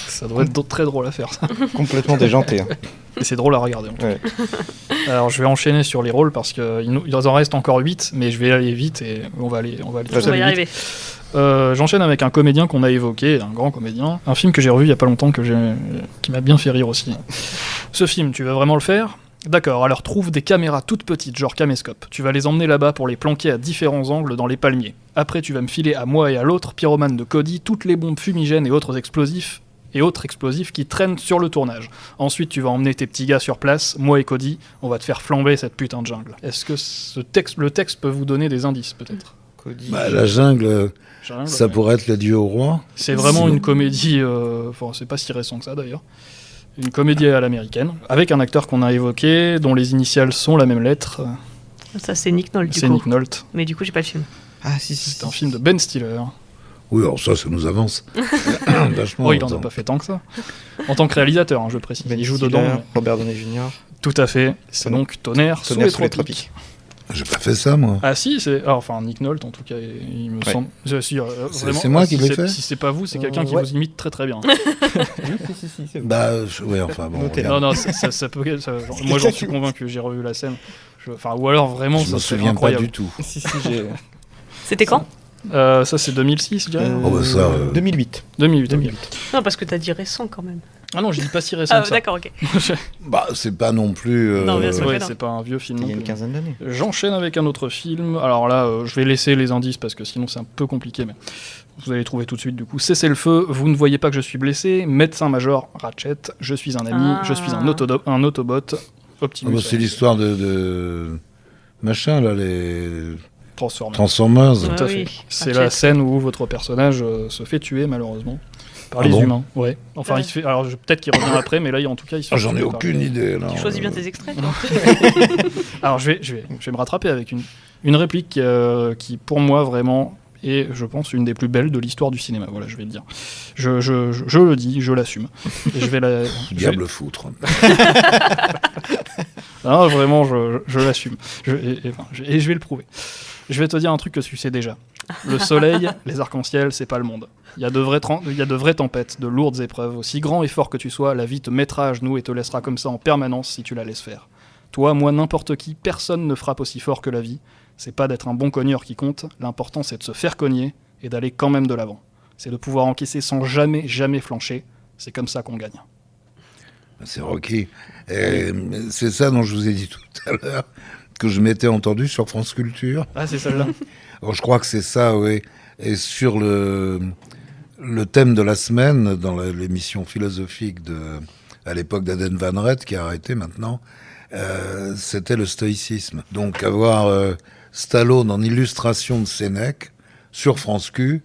Ça doit être très drôle à faire, ça. Complètement déjanté. Hein. Et c'est drôle à regarder, en tout cas. Alors, je vais enchaîner sur les rôles, parce qu'il en reste encore 8, mais je vais aller vite, et on va aller tous y arriver. J'enchaîne avec un comédien qu'on a évoqué, un grand comédien. Un film que j'ai revu il y a pas longtemps, qui m'a bien fait rire aussi. Ce film, tu veux vraiment le faire ? D'accord, alors trouve des caméras toutes petites, genre caméscope. Tu vas les emmener là-bas pour les planquer à différents angles dans les palmiers. Après, tu vas me filer à moi et à l'autre, pyromane de Cody, toutes les bombes fumigènes et autres explosifs qui traînent sur le tournage. Ensuite, tu vas emmener tes petits gars sur place, moi et Cody, on va te faire flamber cette putain de jungle. Est-ce que le texte peut vous donner des indices, peut-être ? Cody. Bah, la jungle, ça pourrait être l'adieu au roi. C'est vraiment une comédie, c'est pas si récent que ça d'ailleurs. Une comédie à l'américaine, avec un acteur qu'on a évoqué, dont les initiales sont la même lettre. Ça, c'est Nick Nolte, du coup. C'est Nick Nolte. Mais du coup, j'ai pas le film. Ah, si. C'est un film de Ben Stiller. Oui, alors ça nous avance. Vachement. Oh, il en a pas fait tant que ça. En tant que réalisateur, hein, je précise. Ben il joue Stiller, dedans. Robert Downey Jr. Tout à fait. C'est donc Tonnerre sous les tropiques. J'ai pas fait ça, moi. Ah si, enfin Nick Nolte en tout cas, il me semble. C'est moi qui l'ai fait. Si c'est pas vous, c'est quelqu'un qui vous imite très très bien. Si, c'est vous. Bah, oui, enfin bon. Non, ça peut. Moi, j'en suis convaincu. J'ai revu la scène. Ou alors vraiment, je ça me serait souviens incroyable. pas du tout. Si, j'ai. C'était quand ? Ça c'est 2006, je dirais. 2008. 2008. Non, parce que t'as dit récent quand même. Ah non, je dis pas si récent que ça. D'accord, ok. Bah, c'est pas non plus. Non, bien sûr. Ouais, c'est pas un vieux film. Il y a une quinzaine d'années. J'enchaîne avec un autre film. Alors là, je vais laisser les indices parce que sinon c'est un peu compliqué, mais vous allez trouver tout de suite du coup. Cessez le feu, vous ne voyez pas que je suis blessé. Médecin-major Ratchet, je suis un ami, je suis un Autobot. Optimus. C'est l'histoire de machin là, les Transformers. Tout à fait. C'est la scène où votre personnage se fait tuer malheureusement. Par les humains, ouais. Enfin, il se fait. Alors peut-être qu'il revient après, mais là, en tout cas, il se fait. J'en ai aucune idée. Là, tu choisis bien tes extraits. Alors, je vais me rattraper avec une réplique qui, pour moi, vraiment, est, je pense, une des plus belles de l'histoire du cinéma. Voilà, je vais le dire. Je le dis, je l'assume. Et je vais la. Diable foutre. Non, vraiment, je l'assume. Et je vais le prouver. Je vais te dire un truc que tu sais déjà. Le soleil, les arcs-en-ciel, c'est pas le monde. Il y a de vraies tempêtes, de lourdes épreuves. Aussi grand et fort que tu sois, la vie te mettra à genoux et te laissera comme ça en permanence si tu la laisses faire. Toi, moi, n'importe qui, personne ne frappe aussi fort que la vie. C'est pas d'être un bon cogneur qui compte, l'important c'est de se faire cogner et d'aller quand même de l'avant. C'est de pouvoir encaisser sans jamais flancher. C'est comme ça qu'on gagne. C'est Rocky. Et c'est ça dont je vous ai dit tout à l'heure, que je m'étais entendu sur France Culture. Ah, c'est celle-là. Alors, je crois que c'est ça, oui. Et sur le thème de la semaine, dans l'émission philosophique à l'époque d'Aden Van Rett, qui a arrêté maintenant, c'était le stoïcisme. Donc avoir Stallone en illustration de Sénèque sur France Q.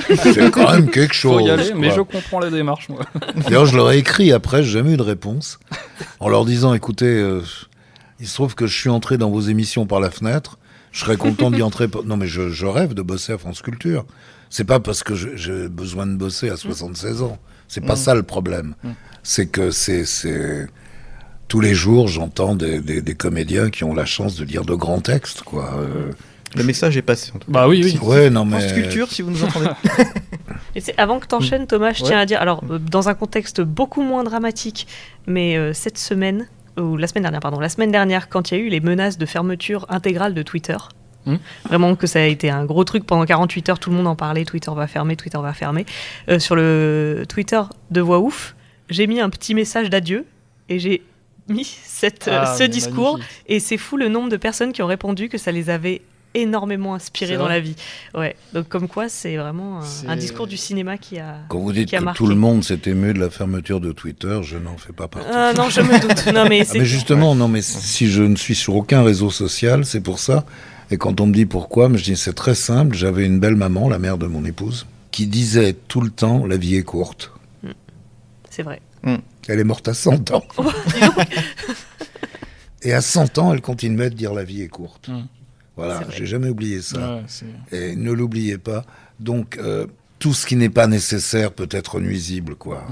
C'est quand même quelque chose. Faut y aller, mais quoi. je comprends la démarche, moi. D'ailleurs, je leur ai écrit après, j'ai jamais eu de réponse, en leur disant, écoutez, il se trouve que je suis entré dans vos émissions par la fenêtre, je serais content d'y entrer. Non, mais je rêve de bosser à France Culture. C'est pas parce que j'ai besoin de bosser à 76 ans. C'est pas ça le problème. C'est que c'est... Tous les jours, j'entends des comédiens qui ont la chance de lire de grands textes, quoi. Le message est passé, en tout cas. Bah oui. Ouais, non, mais... France Culture, si vous nous entendez. Et avant que t'enchaînes, Thomas, je tiens à dire, alors dans un contexte beaucoup moins dramatique, mais cette semaine, ou la semaine dernière, quand il y a eu les menaces de fermeture intégrale de Twitter, vraiment que ça a été un gros truc pendant 48 heures, tout le monde en parlait, Twitter va fermer. Sur le Twitter de Voix Ouf, j'ai mis un petit message d'adieu et j'ai mis ce discours magnifique. Et c'est fou le nombre de personnes qui ont répondu que ça les avait énormément inspirés dans la vie. Ouais, donc comme quoi c'est vraiment un discours du cinéma qui a Quand vous dites qui a que marqué. tout le monde s'est ému de la fermeture de Twitter, je n'en fais pas partie. Non, je me doute. Non, mais c'est... mais justement, non, mais si je ne suis sur aucun réseau social, c'est pour ça. Et quand on me dit pourquoi, je dis c'est très simple. J'avais une belle maman, la mère de mon épouse, qui disait tout le temps la vie est courte. C'est vrai. Elle est morte à 100 ans. Et à 100 ans, elle continuait de dire la vie est courte. Voilà, j'ai jamais oublié ça. Ouais, et ne l'oubliez pas. Donc, tout ce qui n'est pas nécessaire peut être nuisible, quoi.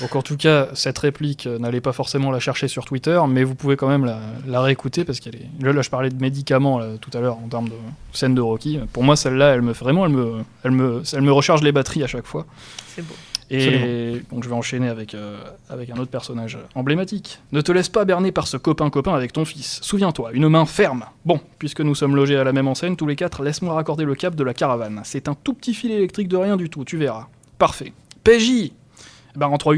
Donc en tout cas, cette réplique, n'allez pas forcément la chercher sur Twitter, mais vous pouvez quand même la réécouter, parce qu'elle est... Là, je parlais de médicaments là, tout à l'heure, en termes de scène de Rocky. Pour moi, celle-là, elle me recharge les batteries à chaque fois. C'est beau. Et absolument. Donc je vais enchaîner avec un autre personnage emblématique. Ne te laisse pas berner par ce copain-copain avec ton fils. Souviens-toi, une main ferme. Bon, puisque nous sommes logés à la même enseigne, tous les quatre, laisse-moi raccorder le câble de la caravane. C'est un tout petit fil électrique de rien du tout, tu verras. Parfait. PJ rends-toi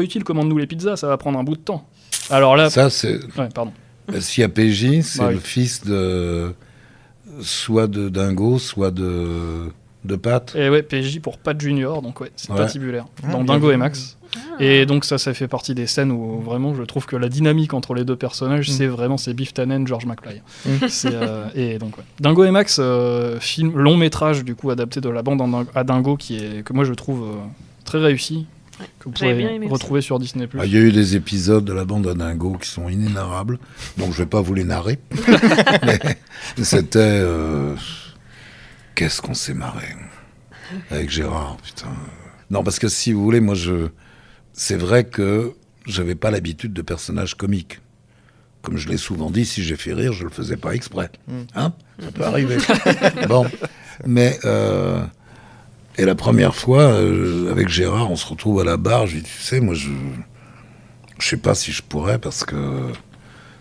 utile, commande-nous les pizzas, ça va prendre un bout de temps. Alors là... Ça, c'est... Ouais, pardon. S'il y a PJ, c'est oui. le fils de... soit de Dingo, soit de Pat. Et ouais, PJ pour Pat Junior, donc ouais, c'est patibulaire. Dans bien Dingo vu. et Max. Et donc ça fait partie des scènes où vraiment je trouve que la dynamique entre les deux personnages, c'est Biff Tannen, George McFly. Et donc ouais. Dingo et Max, film long métrage du coup adapté de la bande à Dingo que moi je trouve très réussi. Que vous pouvez retrouver sur Disney+. Il y a eu des épisodes de la bande à Dingo qui sont inénarrables, donc je vais pas vous les narrer. Mais c'était... Qu'est-ce qu'on s'est marré avec Gérard, putain. Non, parce que si vous voulez, moi, c'est vrai que j'avais pas l'habitude de personnages comiques. Comme je l'ai souvent dit, si j'ai fait rire, je le faisais pas exprès. Hein ? Ça peut arriver. Bon. Mais, et la première fois, avec Gérard, on se retrouve à la barre, je lui dis, tu sais, moi, je sais pas si je pourrais, parce que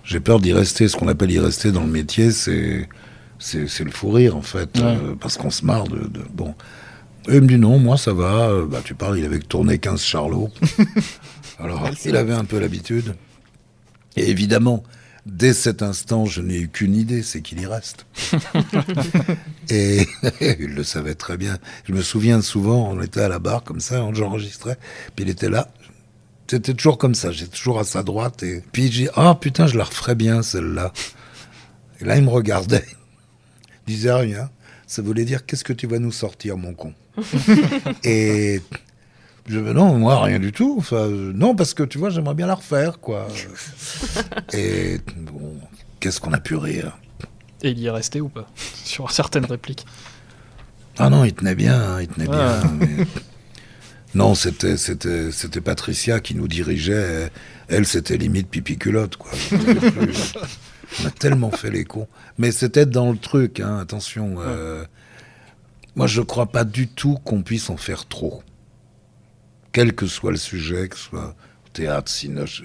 j'ai peur d'y rester. Ce qu'on appelle y rester dans le métier, c'est le fou rire, en fait, parce qu'on se marre de... Bon. Et il me dit non, moi ça va, tu parles, il avait tourné 15 Charlots. Alors, il avait un peu l'habitude. Et évidemment, dès cet instant, je n'ai eu qu'une idée, c'est qu'il y reste. Et il le savait très bien. Je me souviens souvent, on était à la barre comme ça, j'enregistrais, puis il était là. C'était toujours comme ça, j'étais toujours à sa droite. Et puis j'ai dit, ah putain, je la referais bien celle-là. Et là, il me regardait. Il disait rien. Ça voulait dire, qu'est-ce que tu vas nous sortir, mon con? Et je dis, non, moi, rien du tout. Enfin, non, parce que tu vois, j'aimerais bien la refaire, quoi. Et bon, qu'est-ce qu'on a pu rire? Et il y est resté ou pas? Sur certaines répliques. Ah non, il tenait bien, bien. Mais... Non, c'était Patricia qui nous dirigeait. Elle, c'était limite pipi-culotte, quoi. On a tellement fait les cons. Mais c'était dans le truc, hein, attention. Moi, je crois pas du tout qu'on puisse en faire trop. Quel que soit le sujet, que ce soit théâtre, cinéma. Je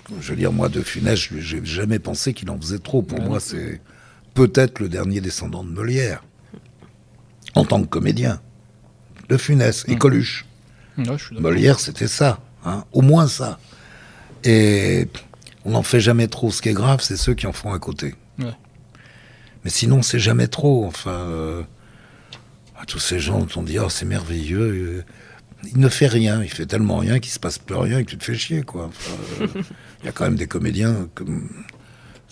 veux dire, moi, De Funès, j'ai jamais pensé qu'il en faisait trop. Pour moi, c'est peut-être le dernier descendant de Molière. En tant que comédien. De Funès et Coluche. Molière, c'était ça. Hein, au moins ça. Et... on n'en fait jamais trop. Ce qui est grave, c'est ceux qui en font à côté. Ouais. Mais sinon, c'est jamais trop. Enfin, tous ces gens dont on dit « Oh, c'est merveilleux ». Il ne fait rien. Il fait tellement rien qu'il se passe plus rien et que tu te fais chier, quoi. Enfin, y a quand même des comédiens comme...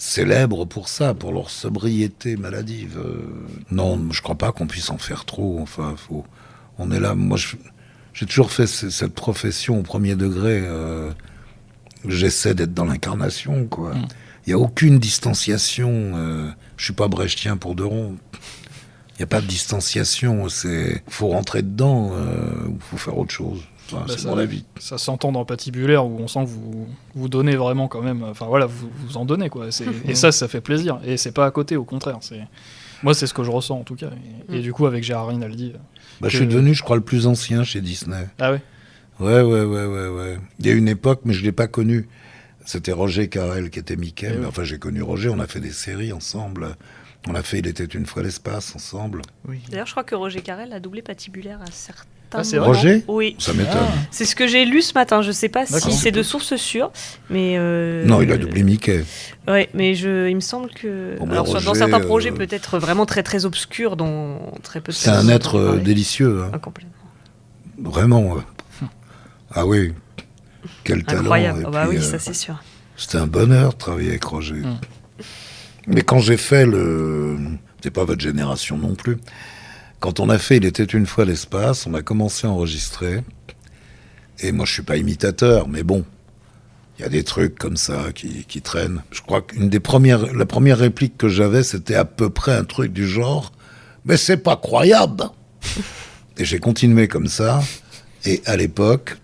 célèbres pour ça, pour leur sobriété maladive. Non, je crois pas qu'on puisse en faire trop. Enfin, on est là. Moi, j'ai toujours fait cette profession au premier degré. J'essaie d'être dans l'incarnation, quoi. Il n'y a aucune distanciation. Je suis pas brechtien pour de rond. Il n'y a pas de distanciation. Faut rentrer dedans ou faut faire autre chose. Enfin, c'est mon avis. Ça s'entend dans Patibulaire où on sent que vous donnez vraiment quand même. Enfin voilà, vous en donnez quoi. Et ça fait plaisir. Et c'est pas à côté, au contraire. Moi, c'est ce que je ressens en tout cas. Et du coup, avec Gérard Rinaldi. Je suis devenu, je crois, le plus ancien chez Disney. Ah ouais. Ouais. Il y a une époque, mais je l'ai pas connu. C'était Roger Carrel qui était Mickey. Mais enfin, j'ai connu Roger. On a fait des séries ensemble. On a fait Il était une fois l'espace ensemble. Oui. D'ailleurs, je crois que Roger Carrel a doublé Patibulaire à certains c'est moments. Roger ? Oui. Ça m'étonne. C'est ce que j'ai lu ce matin. Je sais pas si c'est de source sûre, mais non, il a doublé Mickey. Ouais, mais il me semble que Roger, dans certains projets peut-être vraiment très très obscurs, dont très peu de. C'est un être délicieux. Hein. Complètement. Vraiment. Ah oui. Quel talent. Incroyable. Oui, ça c'est sûr. C'était un bonheur de travailler avec Roger. Mais quand j'ai fait c'est pas votre génération non plus. Quand on a fait Il était une fois l'espace, on a commencé à enregistrer. Et moi, je suis pas imitateur, mais bon, il y a des trucs comme ça qui traînent. Je crois la première réplique que j'avais, c'était à peu près un truc du genre « Mais c'est pas croyable !» Et j'ai continué comme ça. Et à l'époque,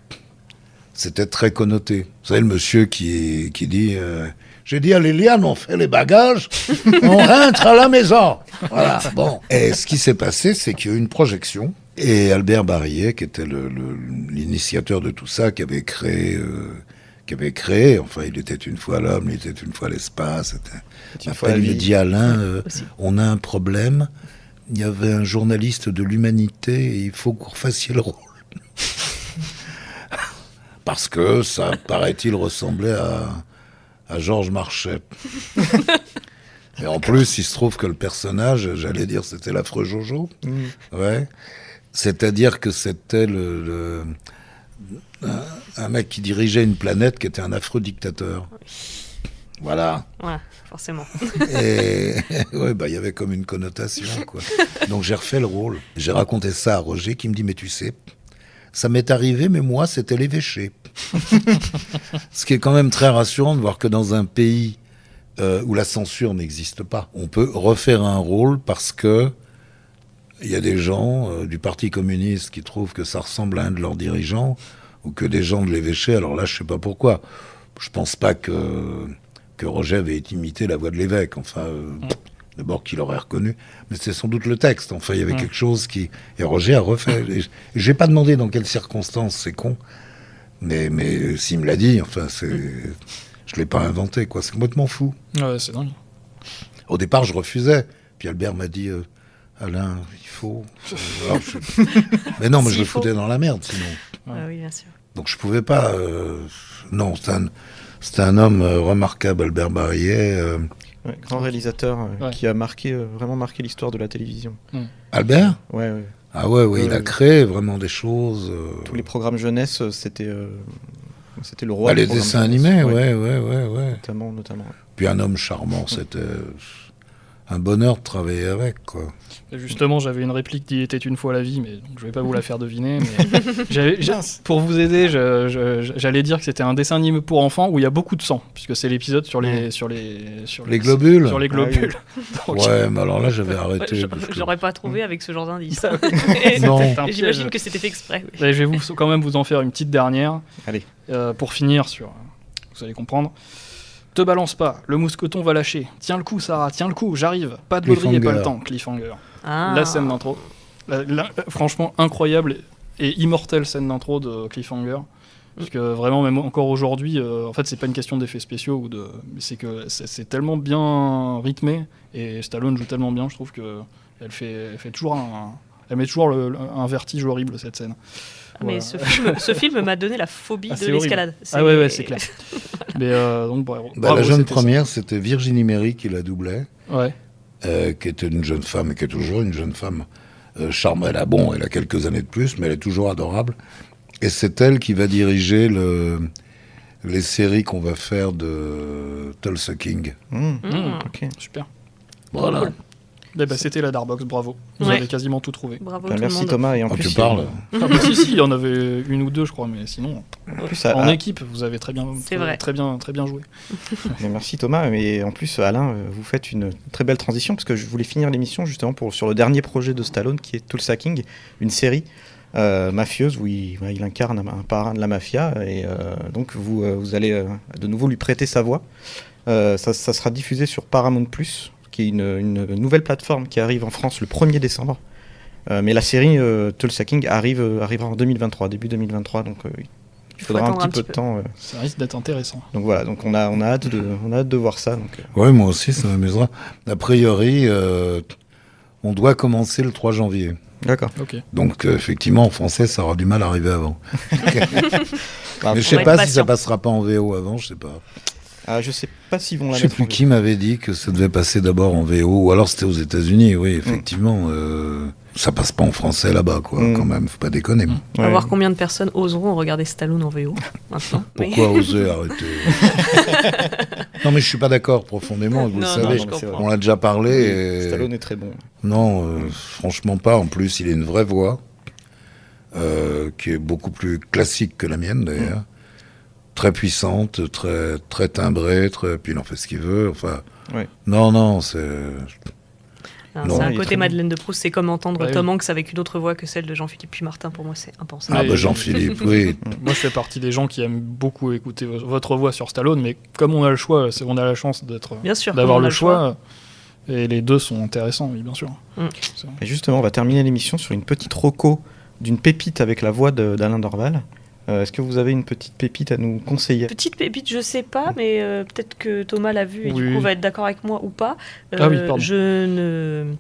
c'était très connoté. Vous savez, le monsieur qui dit j'ai dit à Liliane, on fait les bagages, on rentre à la maison. Voilà, bon. Et ce qui s'est passé, c'est qu'il y a eu une projection. Et Albert Barillet, qui était l'initiateur de tout ça, qui avait créé, enfin, Il était une fois l'homme, Il était une fois l'espace. Il me dit, Alain, on a un problème. Il y avait un journaliste de l'Humanité et il faut que vous refassiez le rôle. Parce que ça, paraît-il, ressemblait à Georges Marchais. Et en plus, il se trouve que le personnage, j'allais dire, c'était l'affreux Jojo. Ouais. C'est-à-dire que c'était un mec qui dirigeait une planète qui était un affreux dictateur. Voilà. Ouais, forcément. Et ouais, il y avait comme une connotation, quoi. Donc j'ai refait le rôle. J'ai raconté ça à Roger qui me dit, mais tu sais, ça m'est arrivé, mais moi, c'était l'évêché. Ce qui est quand même très rassurant de voir que dans un pays où la censure n'existe pas, on peut refaire un rôle parce que il y a des gens du Parti communiste qui trouvent que ça ressemble à un de leurs dirigeants, ou que des gens de l'évêché, alors là, je sais pas pourquoi. Je pense pas que Roger avait imité la voix de l'évêque, enfin, d'abord qu'il aurait reconnu, mais c'est sans doute le texte, enfin, il y avait quelque chose qui... Et Roger a refait, et j'ai pas demandé dans quelles circonstances, c'est con, mais s'il me l'a dit, enfin, je l'ai pas inventé, quoi, c'est complètement fou. Ouais, c'est dingue. Au départ, je refusais, puis Albert m'a dit... Alain, il faut... Mais non, mais je le foutais dans la merde, sinon. Ah oui, bien sûr. Donc je pouvais pas... Non, c'était un homme remarquable, Albert Barillet. Grand réalisateur qui a vraiment marqué l'histoire de la télévision. Albert ? Ouais. Ah ouais, il a créé vraiment des choses... Tous les programmes jeunesse, c'était le roi. Les dessins animés, ouais. Notamment. Puis un homme charmant, c'était... un bonheur de travailler avec, quoi. Et justement, j'avais une réplique d'Il était une fois la vie, mais donc, je vais pas vous la faire deviner. Mais pour vous aider, j'allais dire que c'était un dessin animé pour enfants où il y a beaucoup de sang, puisque c'est l'épisode sur les globules. Sur les globules. Donc, ouais, mais alors là, j'avais arrêté. J'aurais pas trouvé avec ce genre d'indice. Non. J'imagine que c'était fait exprès. Oui. Je vais quand même vous en faire une petite dernière. Allez. Pour finir sur... Vous allez comprendre. Te balance pas, le mousqueton va lâcher. Tiens le coup, Sarah, tiens le coup, j'arrive. Pas de beuverie et pas le temps, cliffhanger. La scène d'intro. Franchement, incroyable et immortelle scène d'intro de cliffhanger. Parce que vraiment, même encore aujourd'hui, en fait, c'est pas une question d'effets spéciaux, mais c'est que c'est tellement bien rythmé et Stallone joue tellement bien, je trouve qu'elle fait toujours elle met toujours un vertige horrible, cette scène. Mais voilà. ce film m'a donné la phobie de l'escalade. Ah ouais, c'est clair. Mais donc, bravo, la jeune première, c'était Virginie Méry qui la doublait, ouais. Qui était une jeune femme, et qui est toujours une jeune femme charmante. Elle a quelques années de plus, mais elle est toujours adorable. Et c'est elle qui va diriger les séries qu'on va faire de Tulsa King. Ok. Super. Voilà. Cool. Eh ben, c'était la Darkbox, bravo. Vous Ouais. avez quasiment tout trouvé. Bravo Bah, tout merci le monde. Thomas. Et en Quand plus, tu parles. Ah bah si, il y en avait une ou deux, je crois, mais sinon, En plus, en équipe, vous avez très bien joué. Mais merci Thomas, mais en plus Alain, vous faites une très belle transition parce que je voulais finir l'émission justement sur le dernier projet de Stallone qui est Tulsa King, une série mafieuse où il incarne un parrain de la mafia et donc vous allez de nouveau lui prêter sa voix. Ça sera diffusé sur Paramount+, qui est une nouvelle plateforme qui arrive en France le 1er décembre. Mais la série Tulsa King arrivera en 2023, début 2023, donc il faudra un petit peu de temps. Ça risque d'être intéressant. Donc voilà, donc on a hâte de voir ça. Donc, Oui, moi aussi, ça m'amusera. A priori, on doit commencer le 3 janvier. D'accord. Ok. Donc, effectivement, en français, ça aura du mal à arriver avant. Mais je sais être pas si patient. ça passera pas en VO avant, je sais pas. Je sais pas s'ils vont la Je sais mettre plus en qui m'avait dit que ça devait passer d'abord en VO, ou alors c'était aux États-Unis, oui, effectivement. Ça passe pas en français là-bas, quoi, quand même, faut pas déconner. On va voir combien de personnes oseront regarder Stallone en VO maintenant. Pourquoi oser arrêter Non, mais je suis pas d'accord profondément, vous le savez. je comprends. On l'a déjà parlé. Et... Stallone est très bon. Non, franchement pas. En plus, il a une vraie voix qui est beaucoup plus classique que la mienne, d'ailleurs. Très puissante, très timbrée, puis il en fait ce qu'il veut. Enfin, non, c'est... C'est un côté Madeleine de Proust, c'est comme entendre Ouais, Tom Hanks avec une autre voix que celle de Jean-Philippe Puy-Martin. Pour moi, c'est impensable. Ah bah Jean-Philippe, oui. Moi, je fais partie des gens qui aiment beaucoup écouter votre voix sur Stallone, mais comme on a le choix, on a la chance Bien sûr, d'avoir comme on a le choix, et les deux sont intéressants, oui, bien sûr. Et justement, on va terminer l'émission sur une petite reco d'une pépite avec la voix d'Alain Dorval. Est-ce que vous avez une petite pépite à nous conseiller ? Petite pépite, je sais pas, mais peut-être que Thomas l'a vu et Oui. du coup va être d'accord avec moi ou pas. Ah oui, pardon. Je ne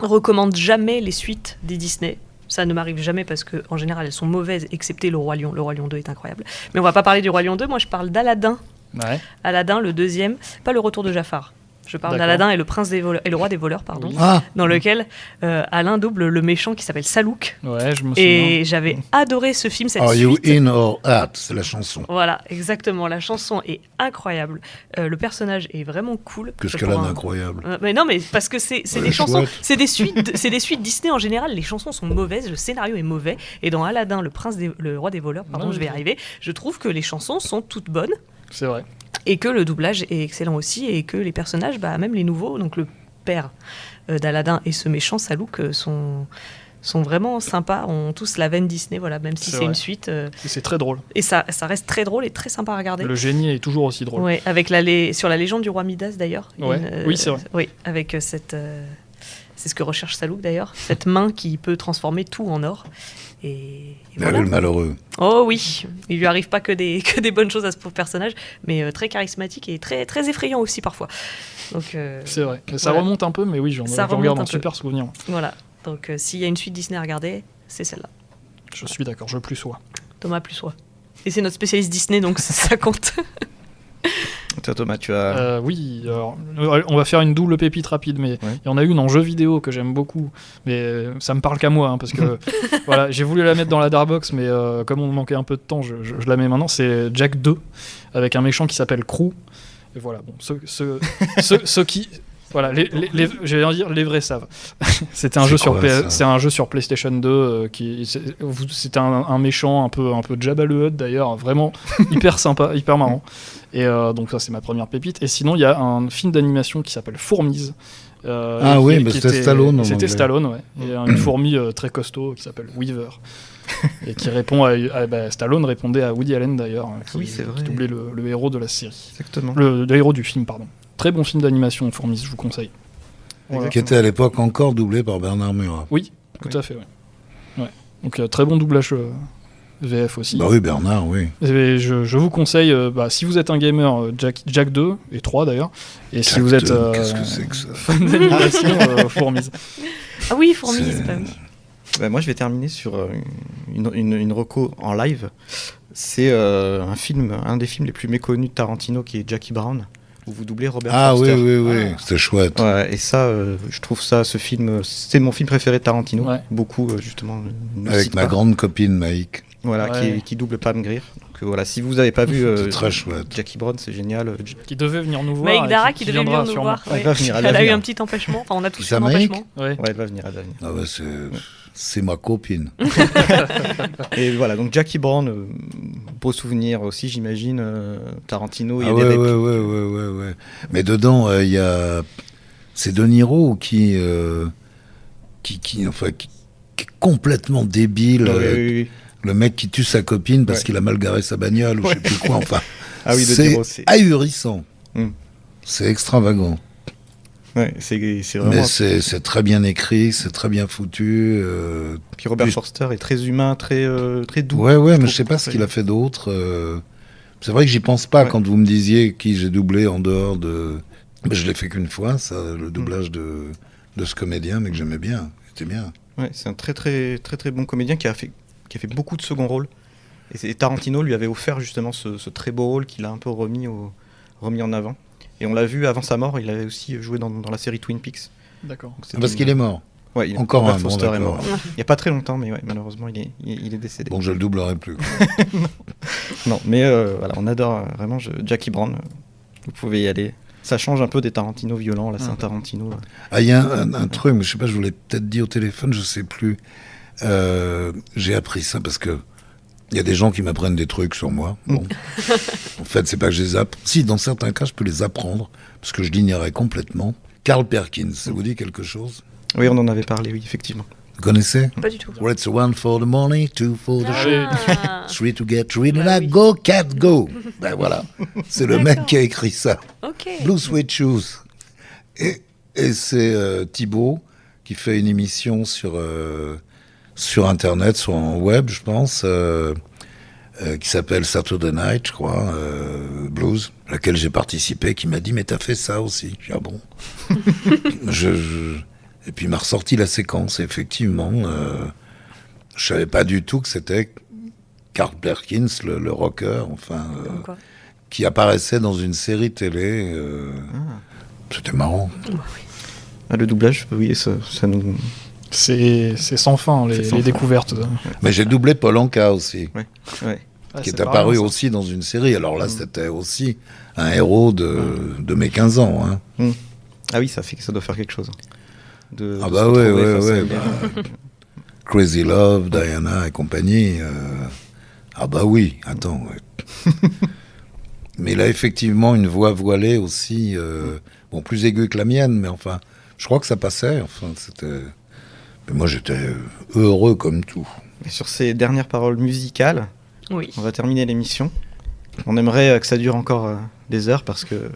recommande jamais les suites des Disney. Ça ne m'arrive jamais parce que en général elles sont mauvaises, excepté Le Roi Lion. Le Roi Lion 2 est incroyable. Mais on va pas parler du Roi Lion 2, moi je parle d'Aladin. Ouais. Aladin, le deuxième, pas le retour de Jafar. Je parle D'accord. d'Aladin et le prince des voleurs, et le roi des voleurs, pardon, Oui. dans lequel Alain double le méchant qui s'appelle Salouk. Ouais, je me souviens. Et j'avais adoré ce film, cette Are suite. you in or out? C'est la chanson. Voilà, exactement. La chanson est incroyable. Le personnage est vraiment cool. Qu'est-ce Pour qu'elle a un- d'incroyable? Mais non, mais parce que c'est Elle des est chansons, chouette. c'est des suites Disney en général. Les chansons sont mauvaises, le scénario est mauvais. Et dans Aladdin, le roi des voleurs, pardon, Ouais, je vais y arriver. Je trouve que les chansons sont toutes bonnes C'est vrai. et que le doublage est excellent aussi et que les personnages, bah, même les nouveaux, donc le père d'Aladin et ce méchant Salouk sont vraiment sympas, ont tous la veine Disney, voilà, même si C'est c'est vrai. une suite. Et c'est très drôle. Et ça reste très drôle et très sympa à regarder. Le génie est toujours aussi drôle. Ouais, avec sur la légende du roi Midas d'ailleurs. Ouais. Oui, c'est vrai. Oui, avec cette. C'est ce que recherche Salouk d'ailleurs, cette main qui peut transformer tout en or. Et voilà. Le malheureux. Oh oui, il lui arrive pas que des bonnes choses à ce pauvre personnage, mais très charismatique et très très effrayant aussi parfois. Donc c'est vrai. Ça voilà. remonte un peu, mais oui, j'en Ça garde remonte un un peu. super souvenir. Voilà. Donc s'il y a une suite Disney à regarder, c'est celle-là. Je suis d'accord, je plus sois. Thomas plus soi. Et c'est notre spécialiste Disney, donc ça compte. Toi, Thomas, tu as... Oui, alors, on va faire une double pépite rapide, mais il y en a une en jeu vidéo que j'aime beaucoup, mais ça me parle qu'à moi, hein, parce que voilà, j'ai voulu la mettre dans la Darkbox, mais comme on manquait un peu de temps, je la mets maintenant. C'est Jack 2, avec un méchant qui s'appelle Crew. Et voilà, bon, ceux qui... Voilà, j'allais dire les vrais savent. C'était un c'est un jeu sur PlayStation 2 c'était un méchant un peu Jabba the Hutt d'ailleurs, vraiment hyper sympa, hyper marrant. Et donc ça c'est ma première pépite. Et sinon il y a un film d'animation qui s'appelle Fourmise. Oui, mais c'était Stallone. C'était Stallone, ouais. Et une fourmi très costaud qui s'appelle Weaver. Et qui répond Stallone répondait à Woody Allen d'ailleurs, qui doublait le héros de la série. Exactement. Le héros du film, pardon. Très bon film d'animation, Fourmis, je vous conseille. Voilà. Qui était à l'époque encore doublé par Bernard Murat. Oui, tout à fait, ouais. Donc très bon doublage VF aussi. Bah oui, Bernard, oui. Et je vous conseille, si vous êtes un gamer, Jack 2 et 3 d'ailleurs, et Jack si vous êtes 2, qu'est-ce que c'est que ça fan d'animation, Fourmis. Ah oui, Fourmis, bah oui. Moi je vais terminer sur une reco en live. C'est un des films les plus méconnus de Tarantino qui est Jackie Brown, où vous doublez Robert Forster. Oui, c'était chouette. Ouais, et ça, je trouve ce film, c'est mon film préféré de Tarantino. Ouais. Beaucoup, justement. Avec ma grande copine Maïk. Voilà, Ouais. qui double Pam Grier. Donc voilà, si vous n'avez pas vu C'est très chouette. Jackie Brown, c'est génial. Qui devait venir nous voir. Maïk et Dara qui devait viendra venir nous sûrement. voir. Elle va venir, elle Elle va a eu venir. un petit empêchement. Enfin, on a tous eu Ça, un Maïk empêchement. Ouais. Ouais, elle va venir. Ah ouais, c'est ma copine. Et voilà, donc Jackie Brown, beau souvenir aussi, j'imagine. Tarantino, il y a Ah des ouais, répliques. ouais. Mais dedans, il y a... C'est De Niro qui est complètement débile. Oui. Le mec qui tue sa copine parce Ouais. qu'il a mal garé sa bagnole ou je sais plus quoi. Enfin, Ah oui, De c'est Niro, c'est... ahurissant. Mm. C'est extravagant. Ouais, c'est vraiment... Mais c'est très bien écrit, c'est très bien foutu. Puis Robert puis- Forster est très humain, très doux. Ouais, mais trouve. je sais pas ce qu'il a fait d'autre. C'est vrai que j'y pense pas Ouais. quand vous me disiez qui j'ai doublé en dehors de... Mais je l'ai fait qu'une fois, ça, le doublage de ce comédien, mais que j'aimais bien. C'était bien. Ouais, c'est un très bon comédien qui a fait beaucoup de second rôles. Et Tarantino lui avait offert justement ce très beau rôle qu'il a un peu remis en avant. Et on l'a vu avant sa mort, il avait aussi joué dans la série Twin Peaks. D'accord. Donc c'était Parce qu'il est mort. Ouais, Encore Robert un, bon, Foster est d'accord. mort. Il n'y a pas très longtemps, mais ouais, malheureusement, il est décédé. Bon, je le doublerai plus. Non, mais voilà, on adore vraiment Jackie Brown. Vous pouvez y aller. Ça change un peu des Tarantino violents, là, c'est un Tarantino. Ah, il y a un truc, mais je sais pas, je vous l'ai peut-être dit au téléphone, je sais plus. J'ai appris ça parce que il y a des gens qui m'apprennent des trucs sur moi. Bon. En fait, c'est pas que je les apprends. Si, dans certains cas, je peux les apprendre parce que je l'ignorais complètement. Carl Perkins, ça vous dit quelque chose? Oui, on en avait parlé, oui, effectivement. Vous connaissez? Pas du tout. Well, it's one for the money, two for the show, Ah. three to get rid of Bah that, oui. go cat go. Ben voilà, c'est le mec D'accord. qui a écrit ça. Ok. Blue Sweat Shoes. Et c'est Thibaut qui fait une émission sur Internet, sur un web, je pense, qui s'appelle Saturday Night, je crois, Blues, à laquelle j'ai participé, qui m'a dit « Mais t'as fait ça aussi ?» Je dis « Ah bon ?» Et puis il m'a ressorti la séquence, et effectivement, je savais pas du tout que c'était Carl Perkins, le rocker, enfin... Quoi. qui apparaissait dans une série télé. C'était marrant. Ah, le doublage, oui, ça nous... C'est sans fin, C'est sans les fin. découvertes. Mais j'ai doublé Paul Anka aussi, Ouais. qui est apparu aussi dans une série. Alors là, c'était aussi un héros de mes 15 ans. Hein. Ah oui, ça doit faire quelque chose. Ah bah ouais. Crazy Love, Diana et compagnie. Ah bah oui, attends. Ouais. Mais il a effectivement une voix voilée aussi, bon, plus aiguë que la mienne, mais enfin, je crois que ça passait. Enfin, c'était... Mais moi, j'étais heureux comme tout. Et sur ces dernières paroles musicales, Oui. on va terminer l'émission. On aimerait que ça dure encore des heures parce que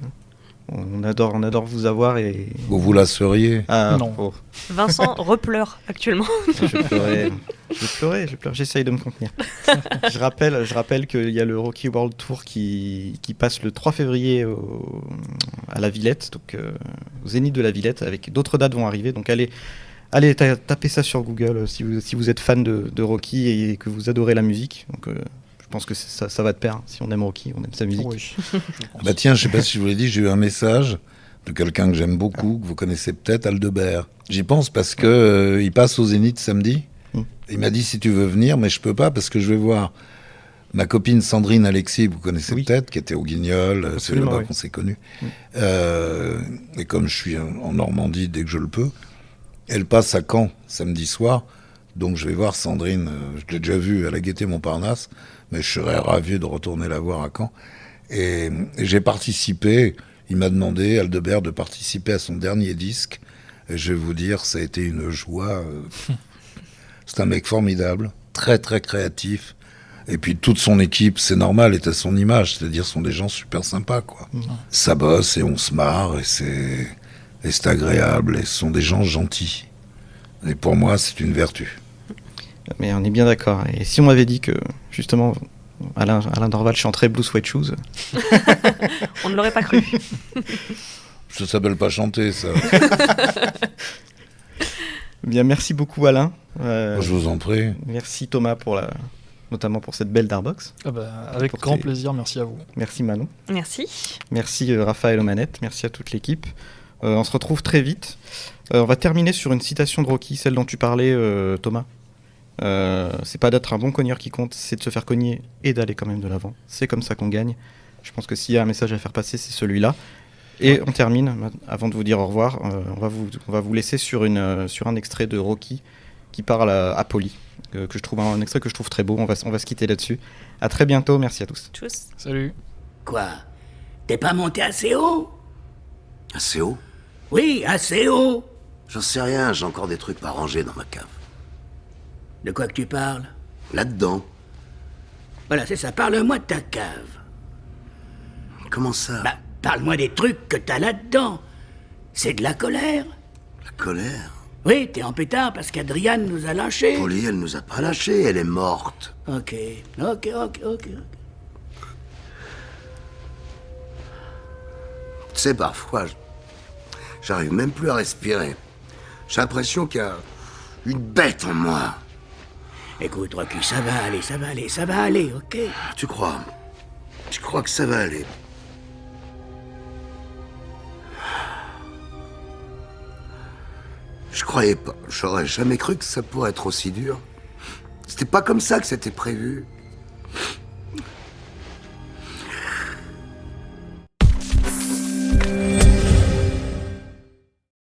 on adore vous avoir et... Vous la seriez? Ah, Non. oh. Vincent repleure actuellement. Je vais pleurer, j'essaye de me contenir. je rappelle qu'il y a le Rocky World Tour qui passe le 3 février à la Villette, donc au Zénith de la Villette, avec d'autres dates vont arriver. Donc allez taper ça sur Google si vous êtes fan de Rocky et que vous adorez la musique. Donc je pense que ça va de pair. Si on aime Rocky, on aime sa musique. Oui. Bah tiens, je sais pas si je vous l'ai dit, j'ai eu un message de quelqu'un que j'aime beaucoup, que vous connaissez peut-être, Aldebert. J'y pense parce que il passe au Zénith samedi. Il m'a dit si tu veux venir, mais je peux pas parce que je vais voir ma copine Sandrine Alexis, vous connaissez peut-être, qui était au Guignol, c'est là-bas qu'on s'est connus. Et comme je suis en Normandie dès que je le peux, elle passe à Caen samedi soir, donc je vais voir Sandrine. Je l'ai déjà vue à la Gaîté Montparnasse, mais je serais ravi de retourner la voir à Caen. Et j'ai participé. Il m'a demandé, Aldebert, de participer à son dernier disque. Et je vais vous dire, ça a été une joie. C'est un mec formidable, très très créatif. Et puis toute son équipe, c'est normal, est à son image. C'est-à-dire, sont des gens super sympas, quoi. Ça bosse et on se marre et c'est agréable. Et ce sont des gens gentils. Et pour moi, c'est une vertu. Mais on est bien d'accord. Et si on m'avait dit que, justement, Alain Dorval chanterait Blue Sweat Shoes... On ne l'aurait pas cru. Ça s'appelle pas chanter, ça. Bien, merci beaucoup, Alain. Je vous en prie. Merci, Thomas, notamment pour cette belle Darbox. Ah bah, avec grand plaisir, merci à vous. Merci, Manon. Merci. Merci, Raphaël aux manettes. Merci à toute l'équipe. On se retrouve très vite. On va terminer sur une citation de Rocky, celle dont tu parlais, Thomas, C'est pas d'être un bon cogneur qui compte, c'est de se faire cogner et d'aller quand même de l'avant. C'est comme ça qu'on gagne. Je pense que s'il y a un message à faire passer, c'est celui-là. Et on termine, avant de vous dire au revoir, on va vous laisser sur un extrait de Rocky qui parle à Polly, que je trouve un extrait que je trouve très beau. On va se quitter là-dessus. À très bientôt, merci à tous. Tchuss. Salut. Quoi? T'es pas monté assez haut? Assez haut? Oui, assez haut. J'en sais rien, j'ai encore des trucs pas rangés dans ma cave. De quoi que tu parles? Là-dedans. Voilà, c'est ça, parle-moi de ta cave. Comment ça? Bah, parle-moi des trucs que t'as là-dedans. C'est de la colère? La colère? Oui, t'es en pétard parce qu'Adriane nous a lâchés. Polly, elle nous a pas lâchés, elle est morte. Ok. Tu sais, parfois, j'arrive même plus à respirer. J'ai l'impression qu'il y a une bête en moi. Écoute, Rocky, ça va aller, ok? Tu crois? Tu crois que ça va aller? Je croyais pas. J'aurais jamais cru que ça pourrait être aussi dur. C'était pas comme ça que c'était prévu.